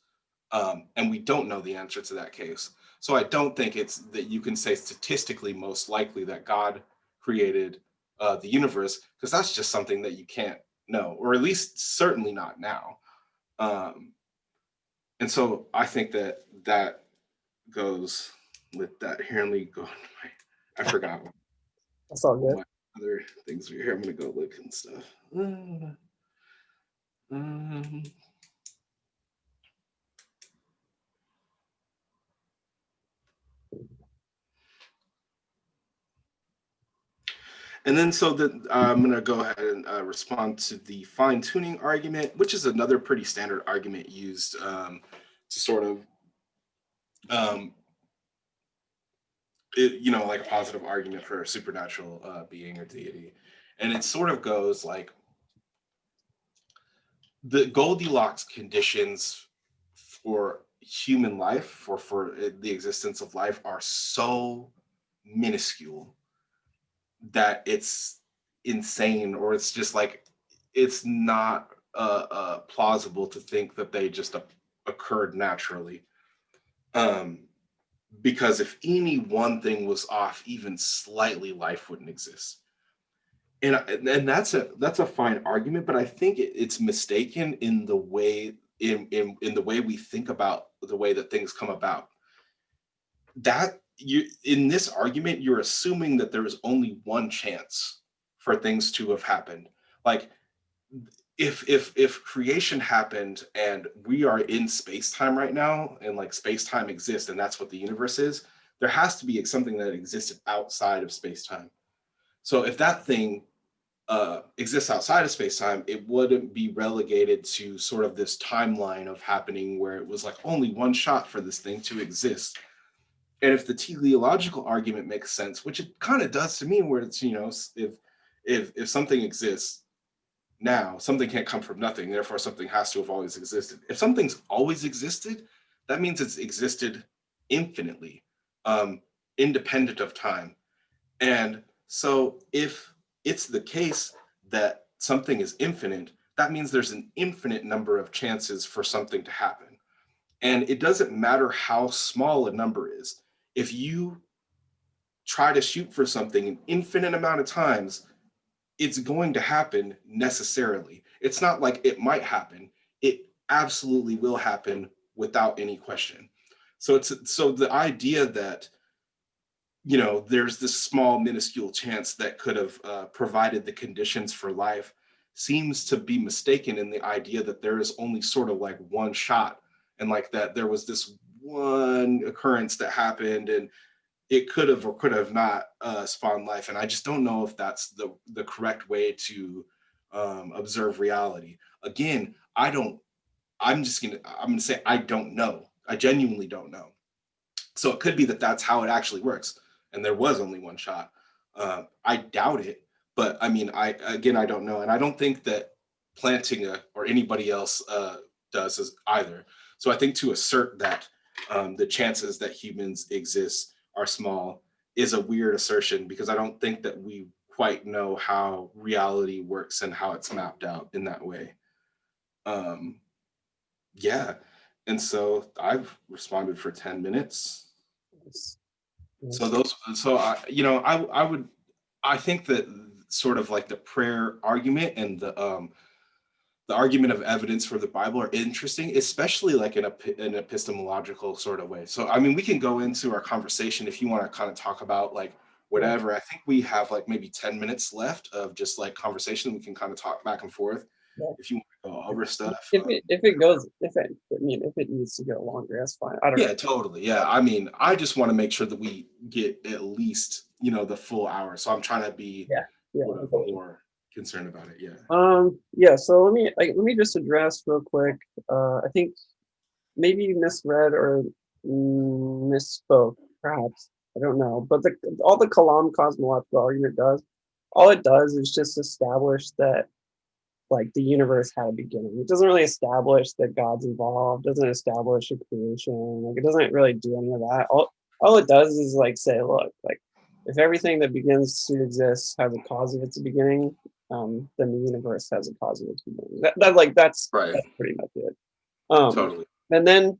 and we don't know the answer to that case. So I don't think it's that you can say statistically most likely that God created the universe, because that's just something that you can't know, or at least certainly not now. Um, and so I think that that goes with that. Here, let me go. I forgot That's all what good. my other things are here. I'm gonna go look and stuff. Um, And then so that I'm going to go ahead and respond to the fine tuning argument, which is another pretty standard argument used to sort of, um, like a positive argument for a supernatural being or deity. And it sort of goes like the Goldilocks conditions for human life, or for the existence of life, are so minuscule that it's insane, or it's just like it's not plausible to think that they just occurred naturally. Um, because if any one thing was off, even slightly, life wouldn't exist. And that's a fine argument, but I think it's mistaken in the way in the way we think about the way that things come about. That you in this argument, you're assuming that there is only one chance for things to have happened. Like if creation happened and we are in space-time right now, and like space-time exists and that's what the universe is, there has to be something that existed outside of space-time. So if that thing exists outside of space-time, it wouldn't be relegated to sort of this timeline of happening where it was like only one shot for this thing to exist. And if the teleological argument makes sense, which it kind of does to me, where it's, if something exists now, something can't come from nothing, therefore something has to have always existed. If something's always existed, that means it's existed infinitely, um, independent of time. And so if it's the case that something is infinite, that means there's an infinite number of chances for something to happen. And it doesn't matter how small a number is. If you try to shoot for something an infinite amount of times, it's going to happen necessarily. It's not like it might happen. It absolutely will happen without any question. So the idea that there's this small minuscule chance that could have provided the conditions for life seems to be mistaken in the idea that there is only sort of like one shot, and like that there was this one occurrence that happened, and it could have or could have not spawned life, and I just don't know if that's the correct way to observe reality. Again, I don't. I'm gonna say I don't know. I genuinely don't know. So it could be that that's how it actually works, and there was only one shot. I doubt it, but I mean, I don't know, and I don't think that Plantinga or anybody else does as either. So I think to assert that the chances that humans exist are small is a weird assertion because I don't think that we quite know how reality works and how it's mapped out in that way. Um, yeah, and so I've responded for 10 minutes. Yes. So Yes. those, so I think that sort of like the prayer argument and the argument of evidence for the Bible are interesting, especially like in an epistemological sort of way. So I mean, we can go into our conversation if you want to kind of talk about like Yeah. whatever. I think we have like maybe 10 minutes left of just like conversation. We can kind of talk back and forth Yeah. if you want to go over stuff. If it needs to go longer, that's fine. I don't know. Yeah, totally. Yeah. I mean, I just want to make sure that we get at least, the full hour. So I'm trying to be Yeah. Yeah. sort of more concerned about it. Yeah. Yeah. So let me just address real quick. I think maybe you misread or misspoke, perhaps. I don't know. But all the Kalam cosmological argument does, all it does is just establish that like the universe had a beginning. It doesn't really establish that God's involved, doesn't establish a creation. Like it doesn't really do any of that. All it does is like say, look, like if everything that begins to exist has a cause of its beginning, then the universe has a cause of its beginning. Right. That's pretty much it. Um, Totally. and then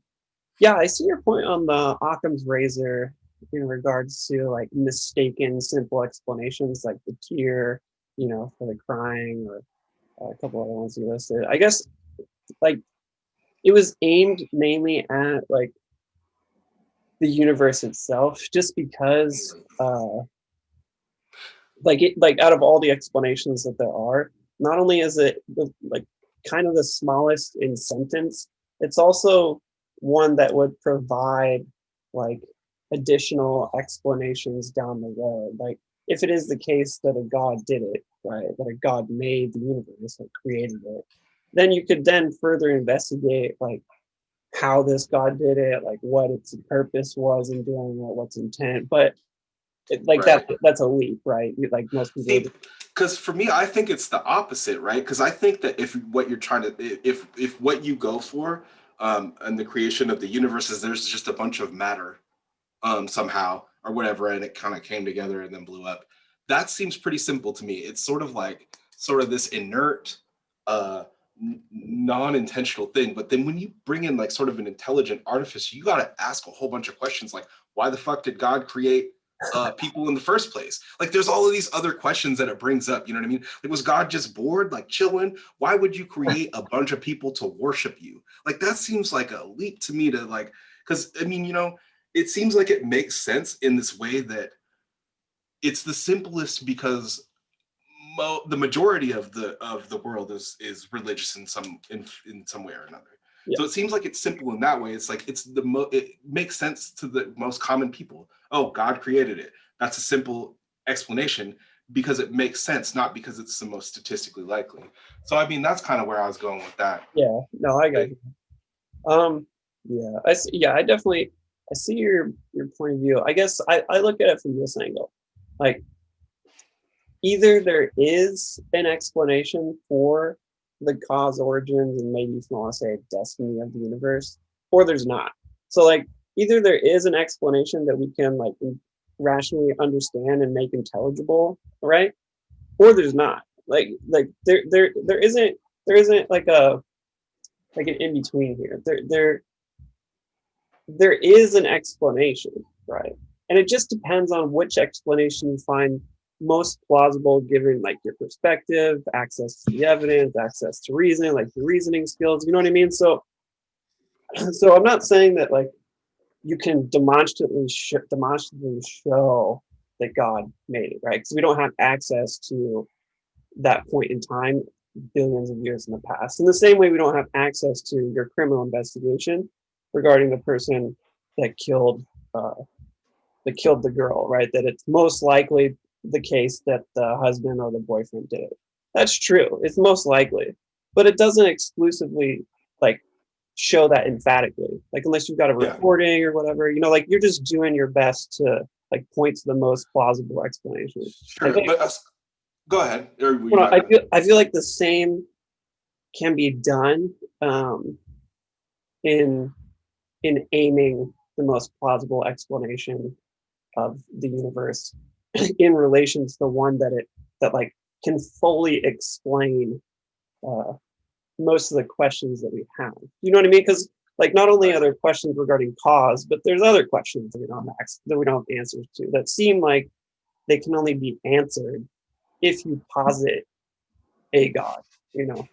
yeah, I see your point on the Occam's razor in regards to like mistaken simple explanations like the tear, for the crying or a couple other ones you listed. I guess like it was aimed mainly at like the universe itself, just because like out of all the explanations that there are, not only is it like kind of the smallest in sentence, it's also one that would provide like additional explanations down the road. Like if it is the case that a god did it, right, that a god made the universe, like created it, then you could then further investigate like how this god did it, like what its purpose was in doing it, what's intent. But Right. that's a leap, right? Like most people would. See, because for me, I think it's the opposite, right? Because I think that if what you're trying to, if what you go for, and the creation of the universe is there's just a bunch of matter, somehow or whatever, and it kind of came together and then blew up. That seems pretty simple to me. It's sort of this inert, non-intentional thing. But then when you bring in like sort of an intelligent artifice, you got to ask a whole bunch of questions like, why the fuck did God create people in the first place? Like, there's all of these other questions that it brings up. You know what I mean? Like, was God just bored, like chilling? Why would you create a bunch of people to worship you? Like, that seems like a leap to me to like, because I mean, it seems like it makes sense in this way that it's the simplest because the majority of the world is religious in some way or another. Yeah. So it seems like it's simple in that way. It's like it makes sense to the most common people. Oh, God created it. That's a simple explanation because it makes sense, not because it's the most statistically likely. So I mean, that's kind of where I was going with that. Yeah, no, I got you. Um, yeah, I see, yeah, I see your point of view. I guess I look at it from this angle. Like either there is an explanation for the cause, origins, and maybe if you want to say destiny of the universe, or there's not. So like either there is an explanation that we can like rationally understand and make intelligible, right? Or there's not. Like there isn't like a like an in between here. There is an explanation, right? And it just depends on which explanation you find most plausible given like your perspective, access to the evidence, access to reasoning, like your reasoning skills. You know what I mean? So I'm not saying that like you can demonstratively show that God made it, right? Because we don't have access to that point in time billions of years in the past. In the same way, we don't have access to your criminal investigation regarding the person that killed that killed the girl, right? That it's most likely the case that the husband or the boyfriend did it. That's true. It's most likely, but it doesn't exclusively like show that emphatically. Like unless you've got a Yeah, recording or whatever, like you're just doing your best to like point to the most plausible explanation. I sure. think But go ahead. Or you well, might. I feel like the same can be done in aiming the most plausible explanation of the universe in relation to the one that like can fully explain uh, most of the questions that we have. You know what I mean? Because like not only are there questions regarding cause, but there's other questions that we don't have answers to that seem like they can only be answered if you posit a god. You know?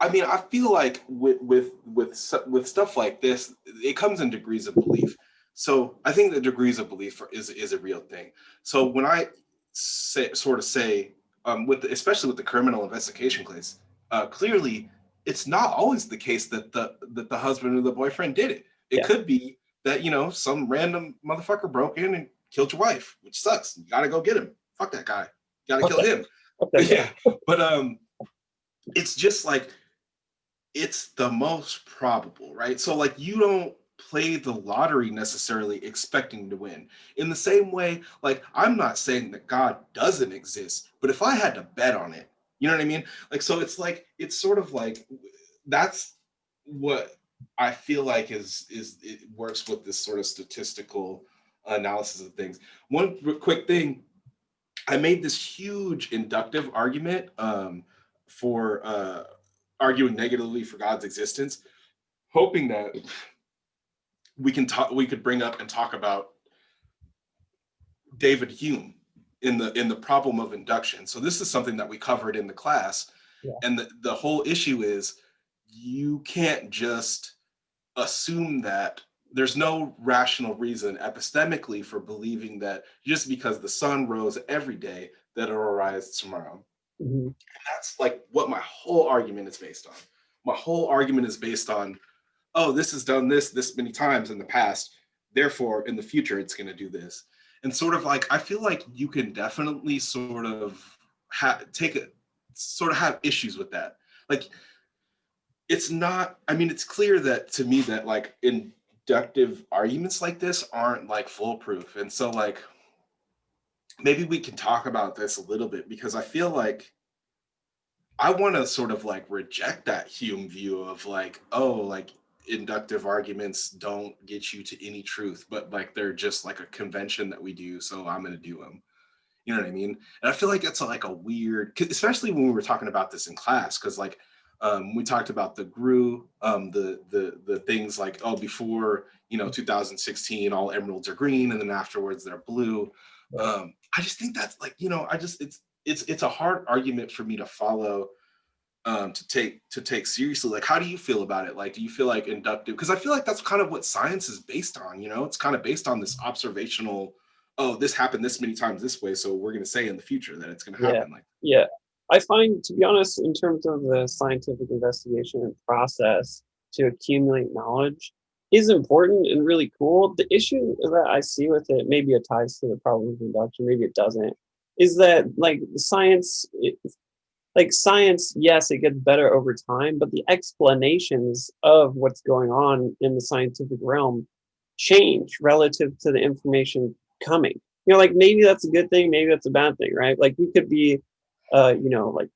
I mean, I feel like with stuff like this, it comes in degrees of belief. So I think the degrees of belief is a real thing. So when I say especially with the criminal investigation case, clearly it's not always the case that the husband or the boyfriend did it. It Yeah. could be that some random motherfucker broke in and killed your wife, which sucks. You gotta go get him. Fuck that guy. You gotta kill him. Yeah, but it's just like it's the most probable, right? So like you don't play the lottery necessarily expecting to win. In the same way, like I'm not saying that God doesn't exist, but if I had to bet on it, you know what I mean? Like so it's sort of like that's what I feel like is it works with this sort of statistical analysis of things. One quick thing, I made this huge inductive argument for arguing negatively for God's existence, hoping that we could bring up and talk about David Hume in the problem of induction. So this is something that we covered in the class, Yeah. and the whole issue is you can't just assume that there's no rational reason epistemically for believing that just because the sun rose every day that it'll rise tomorrow. Mm-hmm. That's like what my whole argument is based on. My whole argument is based on, oh, this has done this many times in the past, therefore in the future it's going to do this. And sort of like I feel like you can definitely sort of have issues with that. Like it's not, I mean, it's clear that to me that like inductive arguments like this aren't like foolproof. And so like maybe we can talk about this a little bit because I feel like I want to sort of like reject that Hume view of like, oh, like inductive arguments don't get you to any truth, but like they're just like a convention that we do. So I'm going to do them. You know what I mean? And I feel like it's like a weird, especially when we were talking about this in class, because like we talked about the GRU, the things like, oh, before 2016, all emeralds are green, and then afterwards they're blue. Right. I just think that's like it's a hard argument for me to follow, to take seriously. Like, how do you feel about it? Like, do you feel like inductive? Because I feel like that's kind of what science is based on. It's kind of based on this observational. Oh, this happened this many times this way, so we're going to say in the future that it's going to Yeah. happen like. Yeah. I find, to be honest, in terms of the scientific investigation and process to accumulate knowledge is important and really cool. The issue that I see with it, maybe it ties to the problem of induction, maybe it doesn't, is that like science, yes, it gets better over time, but the explanations of what's going on in the scientific realm change relative to the information coming. Like maybe that's a good thing, maybe that's a bad thing, right? Like we could be, like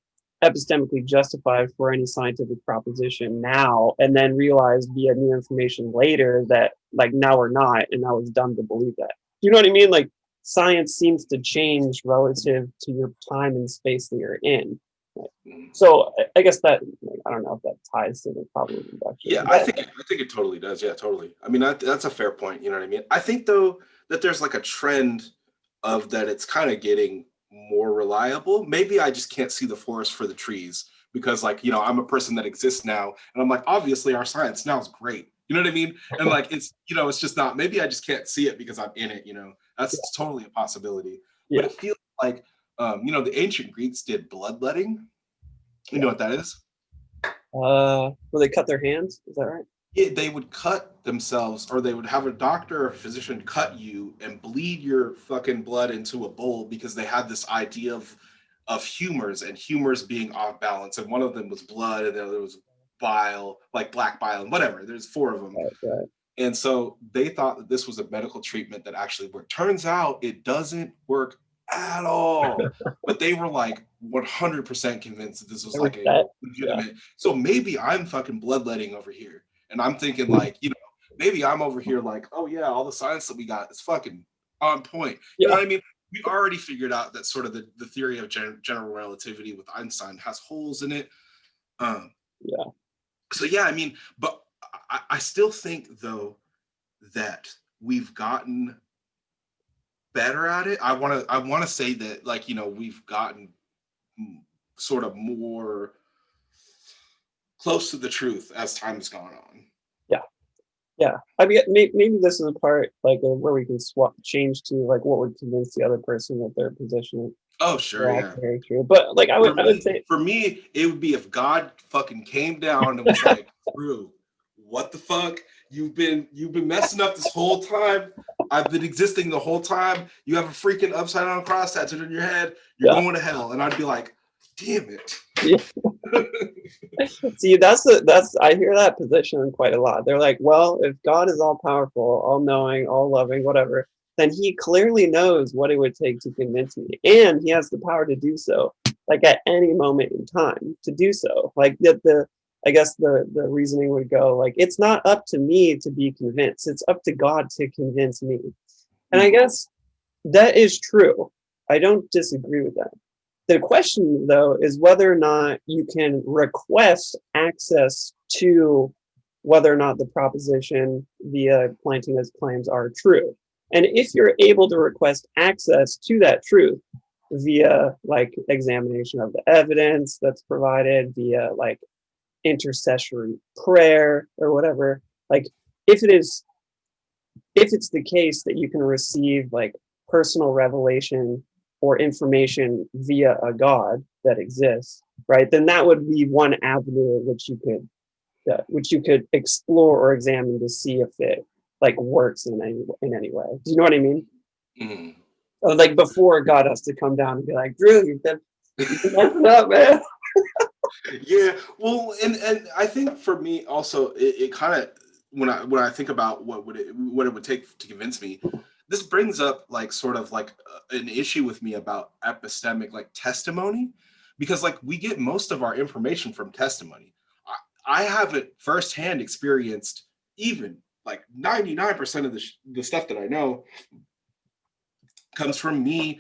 epistemically justified for any scientific proposition now, and then realize via new information later that like now we're not, and now it's dumb to believe that. Do you know what I mean? Like science seems to change relative to your time and space that you're in. So I guess that I don't know if that ties to the problem of induction. Yeah, I think it totally does. Yeah, totally. I mean, that's a fair point. You know what I mean? I think though that there's like a trend of that it's kind of getting more reliable. Maybe I just can't see the forest for the trees because like, I'm a person that exists now and I'm like, obviously our science now is great. You know what I mean? And like it's just not, maybe I just can't see it because I'm in it, That's totally a possibility. Yeah. But it feels like the ancient Greeks did bloodletting. You know what that is? Where they cut their hands? Is that right? they would cut themselves, or they would have a doctor or a physician cut you and bleed your fucking blood into a bowl because they had this idea of humors, and humors being off balance, and one of them was blood, and the other was bile, like black bile, and whatever. There's four of them. Right. And so they thought that this was a medical treatment that actually worked. Turns out it doesn't work at all. But they were like 100% convinced that this was like a legitimate. So maybe I'm fucking bloodletting over here. And I'm thinking like, maybe I'm over here like, oh yeah, all the science that we got is fucking on point. You know what I mean? We already figured out that sort of the theory of general relativity with Einstein has holes in it. So yeah, I mean, but I still think though that we've gotten better at it. I want to say that, like, we've gotten sort of more close to the truth as time has gone on. Yeah. I mean, maybe this is a part like where we can change to like what would convince the other person that their position. Oh sure, yeah. Very true. But like I would say, for me, it would be if God fucking came down and was like, Drew, what the fuck? You've been messing up this whole time. I've been existing the whole time. You have a freaking upside down cross tattooed on your head. You're going to hell. And I'd be like, damn it. See, I hear that position quite a lot. They're like, well, if God is all powerful, all knowing, all loving, whatever, then he clearly knows what it would take to convince me. And he has the power to do so, like at any moment in time to do so. Like I guess the reasoning would go like, it's not up to me to be convinced. It's up to God to convince me. And I guess that is true. I don't disagree with that. The question, though, is whether or not you can request access to whether or not the proposition via Plantinga's claims are true. And if you're able to request access to that truth via like examination of the evidence that's provided, via like intercessory prayer or whatever, like if it's the case that you can receive like personal revelation or information via a God that exists, right? Then that would be one avenue which you could explore or examine to see if it like works in any way. Do you know what I mean? Mm-hmm. Like before God has to come down and be like, Drew, you've been messing up, man. Yeah, well, and I think for me also, it kind of when I think about what it would take to convince me, this brings up like sort of like an issue with me about epistemic like testimony, because like we get most of our information from testimony. I haven't firsthand experienced even like 99% of the stuff that I know comes from me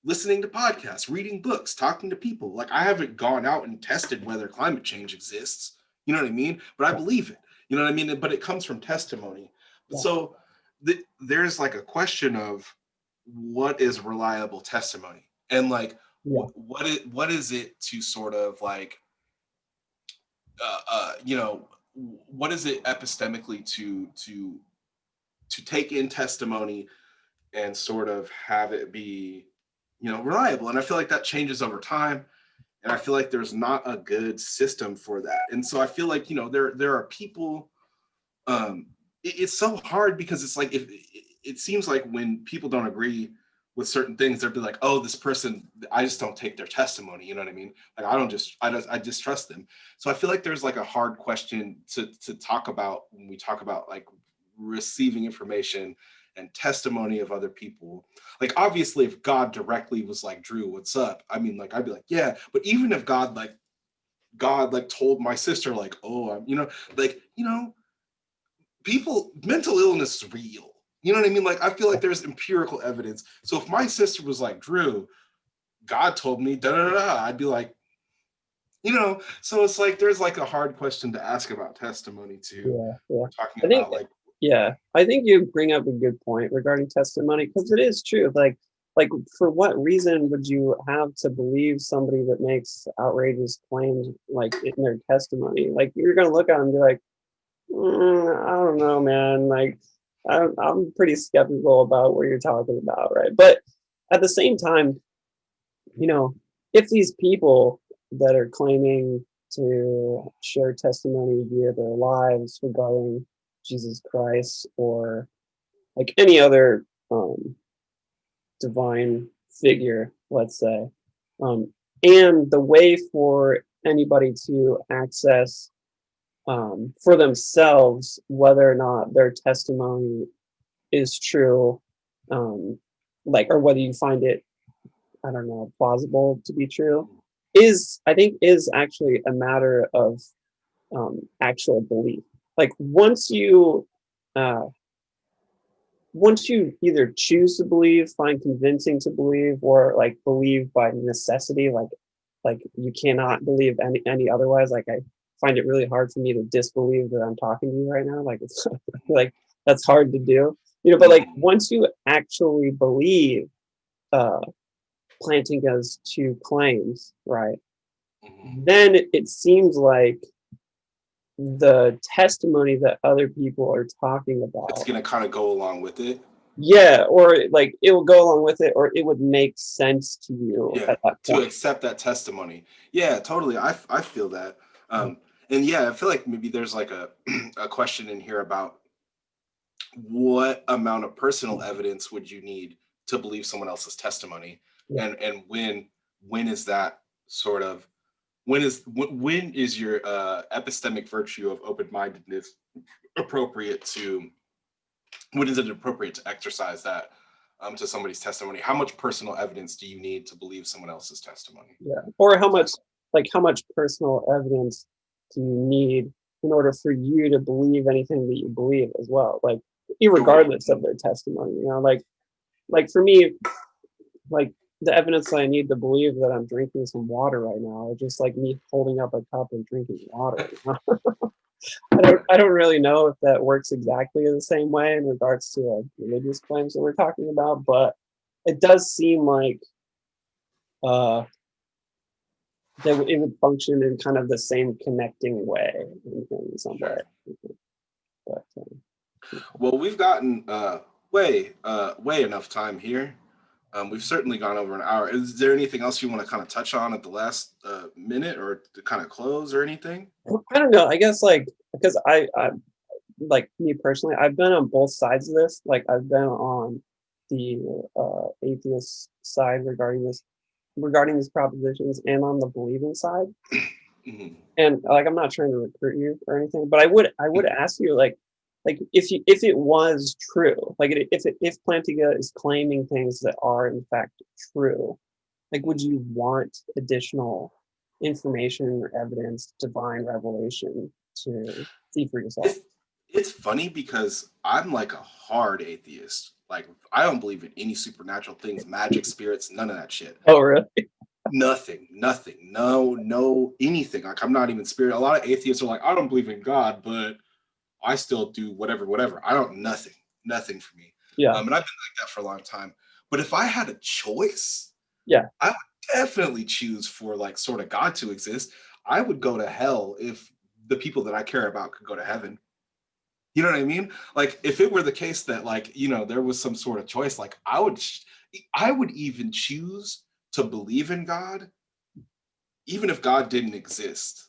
listening to podcasts, reading books, talking to people. Like I haven't gone out and tested whether climate change exists. You know what I mean? But I believe it. You know what I mean? But it comes from testimony. Yeah. So there's like a question of what is reliable testimony, and like what is it to sort of like what is it epistemically to take in testimony and sort of have it be reliable. And I feel like that changes over time, and I feel like there's not a good system for that. And so I feel like there are people, it's so hard because it's like, if it seems like when people don't agree with certain things, they'll be like, oh, this person, I just don't take their testimony. You know what I mean? Like I distrust them. So I feel like there's like a hard question to talk about when we talk about like receiving information and testimony of other people. Like obviously if God directly was like, Drew, what's up? I mean, like I'd be like, yeah. But even if God told my sister like, oh, I'm people, mental illness is real. You know what I mean? Like I feel like there's empirical evidence. So if my sister was like, Drew, God told me da da da, I'd be like, so it's like there's like a hard question to ask about testimony too. Yeah. Talking about like, yeah, I think you bring up a good point regarding testimony, because it is true. Like for what reason would you have to believe somebody that makes outrageous claims like in their testimony? Like you're gonna look at them and be like, I don't know, man. Like I'm pretty skeptical about what you're talking about, right? But at the same time, if these people that are claiming to share testimony via their lives regarding Jesus Christ or like any other divine figure, let's say. And the way for anybody to access for themselves whether or not their testimony is true, like, or whether you find it, I don't know, plausible to be true, I think is actually a matter of actual belief. Like uh, once you either choose to believe, find convincing to believe, or like believe by necessity, like you cannot believe any otherwise. Like I find it really hard for me to disbelieve that I'm talking to you right now. Like it's like that's hard to do, but like once you actually believe uh Plantinga's two claims, right, then it seems like the testimony that other people are talking It's about, gonna kind of go along with it. yeah, or like it will go along with it, or it would make sense to you Yeah, at that to point. accept that testimony. Yeah, totally. I feel that. And yeah, I feel like maybe there's like a a question in here about what amount of personal evidence would you need to believe someone else's testimony, Yeah. and when is that sort of when is your epistemic virtue of open-mindedness appropriate to when is it appropriate to exercise that to somebody's testimony? How much personal evidence do you need to believe someone else's testimony? Yeah. Or how much personal evidence do you need in order for you to believe anything that you believe as well? Like, Sure. irregardless of their testimony, like for me, like the evidence that I need to believe that I'm drinking some water right now, is just like me holding up a cup and drinking water. I don't really know if that works exactly the same way in regards to religious claims that we're talking about, but it does seem like uh, that it would function in kind of the same connecting way in some way. Sure. But Well, we've gotten way enough time here. We've certainly gone over an hour. Is there anything else you want to kind of touch on at the last minute, or to kind of close, or anything? I don't know. I guess like because I like me personally, I've been on both sides of this. Like I've been on the atheist side regarding these propositions, and on the believing side. Mhm. And like I'm not trying to recruit you or anything, but I would ask you like if it was true, like if Plantinga is claiming things that are in fact true, like would you want additional information or evidence, divine revelation to see for yourself? It's it's funny because I'm like a hard atheist. Like I don't believe in any supernatural things, magic, spirits, none of that shit. Oh really? Nothing, no, anything. Like I'm not even spirit. A lot of atheists are like, I don't believe in God, but I still do whatever. I don't nothing for me. Yeah. And I've been like that for a long time. But if I had a choice, Yeah. I would definitely choose for like sort of God to exist. I would go to hell if the people that I care about could go to heaven. You know what I mean? Like if it were the case that like, there was some sort of choice, like I would even choose to believe in God even if God didn't exist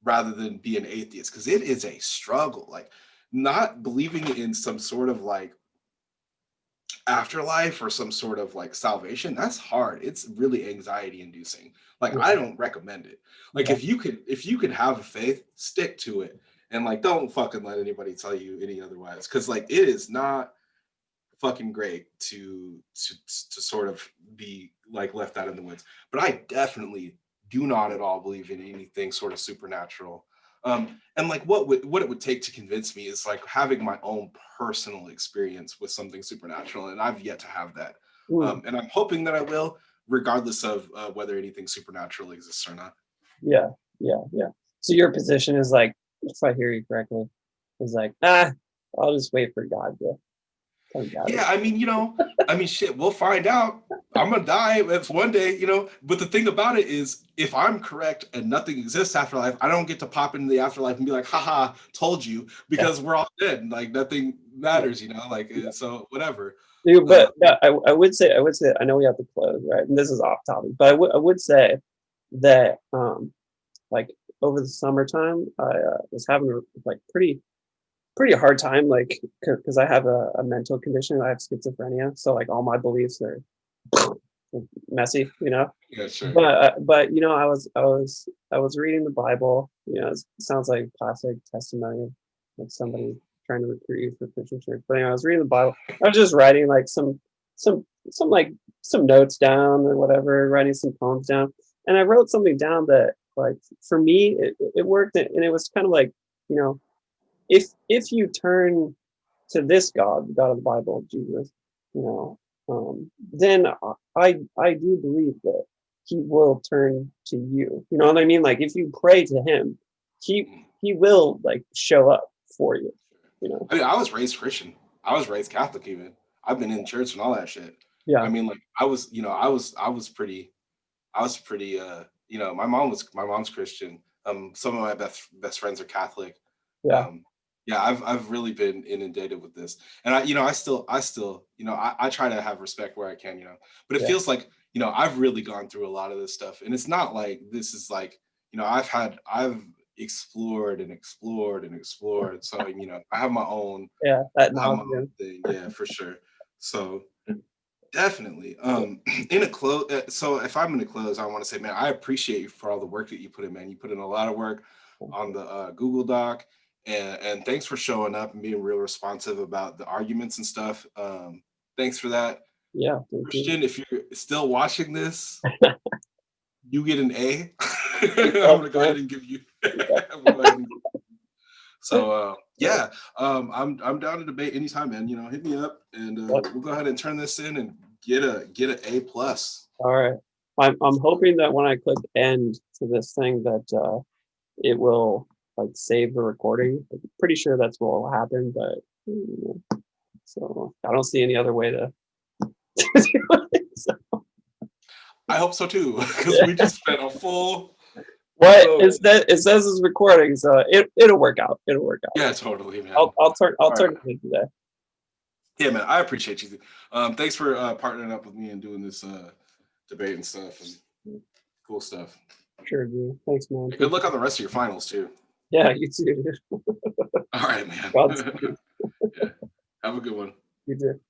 rather than be an atheist because it is a struggle. Like not believing in some sort of like afterlife or some sort of like salvation, that's hard. It's really anxiety inducing. Like Yeah. I don't recommend it. Like Yeah. if you could have a faith, stick to it. And like don't fucking let anybody tell you any otherwise. Cause like it is not fucking great to sort of be like left out in the woods. But I definitely do not at all believe in anything sort of supernatural. And like what it would take to convince me is like having my own personal experience with something supernatural, and I've yet to have that. Mm. And I'm hoping that I will, regardless of whether anything supernatural exists or not. Yeah. Yeah. Yeah. So your position is like, if I hear you correctly, is like, I'll just wait for God to come gather. Yeah, I mean, shit, we'll find out. I'm gonna die. It's one day. But the thing about it is, if I'm correct and nothing exists after life, I don't get to pop into the afterlife and be like, haha, told you, Yeah. because we're all dead. Like nothing matters. Like Yeah. so whatever. Dude, but yeah, I would say I know we have to close, right? And this is off topic, but I would say that like over the summertime, I was having a like pretty hard time, like because I have a mental condition. I have schizophrenia, so like all my beliefs are messy, you know. Yeah, sure. But you know, I was reading the Bible. You know, it sounds like classic testimony of like somebody trying to recruit you for Christian church. But anyway, I was reading the Bible. I was just writing like like some notes down or whatever, writing some poems down, and I wrote something down that like for me it worked, and it was kind of like, you know, if you turn to this God, the God of the Bible, Jesus, you know, then I do believe that He will turn to you. You know what I mean? Like if you pray to Him, He will like show up for you. You know? I mean, I was raised Christian. I was raised Catholic even. I've been in church and all that shit. Yeah, I mean, like I was pretty my mom's Christian. Some of my best friends are Catholic. yeah, Um yeah, I've really been inundated with this. And I still, I try to have respect where I can, but it yeah, feels like, I've really gone through a lot of this stuff. And it's not like this is like, I've explored and explored and explored. So, yeah. That I have my knowledge. own thing. Yeah, for sure. So definitely. In a close, so if I'm going to close, I want to say, man, I appreciate you for all the work that you put in, man. You put in a lot of work on the Google Doc, and thanks for showing up and being real responsive about the arguments and stuff. Thanks for that, Yeah, thank you. Christian. If you're still watching this, you get an A. I'm going to go ahead and give you. I'm gonna go ahead and give you. So yeah, I'm down to debate anytime, man. Hit me up, and we'll go ahead and turn this in and get a A+. All right. I'm hoping that when I click end to this thing that it will like save the recording. I'm pretty sure that's what will happen, but so I don't see any other way to do it. So, I hope so too, because we just spent a full. what So, it says it's recording, so it'll work out. It'll work out. yeah, totally, man. I'll turn All right. it in today. Yeah, man. I appreciate you. Thanks for partnering up with me and doing this debate and stuff and cool stuff. Sure, dude. Thanks, man. Good luck on the rest of your finals too. Yeah, you too, dude. All right, man. Godspeed. Yeah. Have a good one. You too.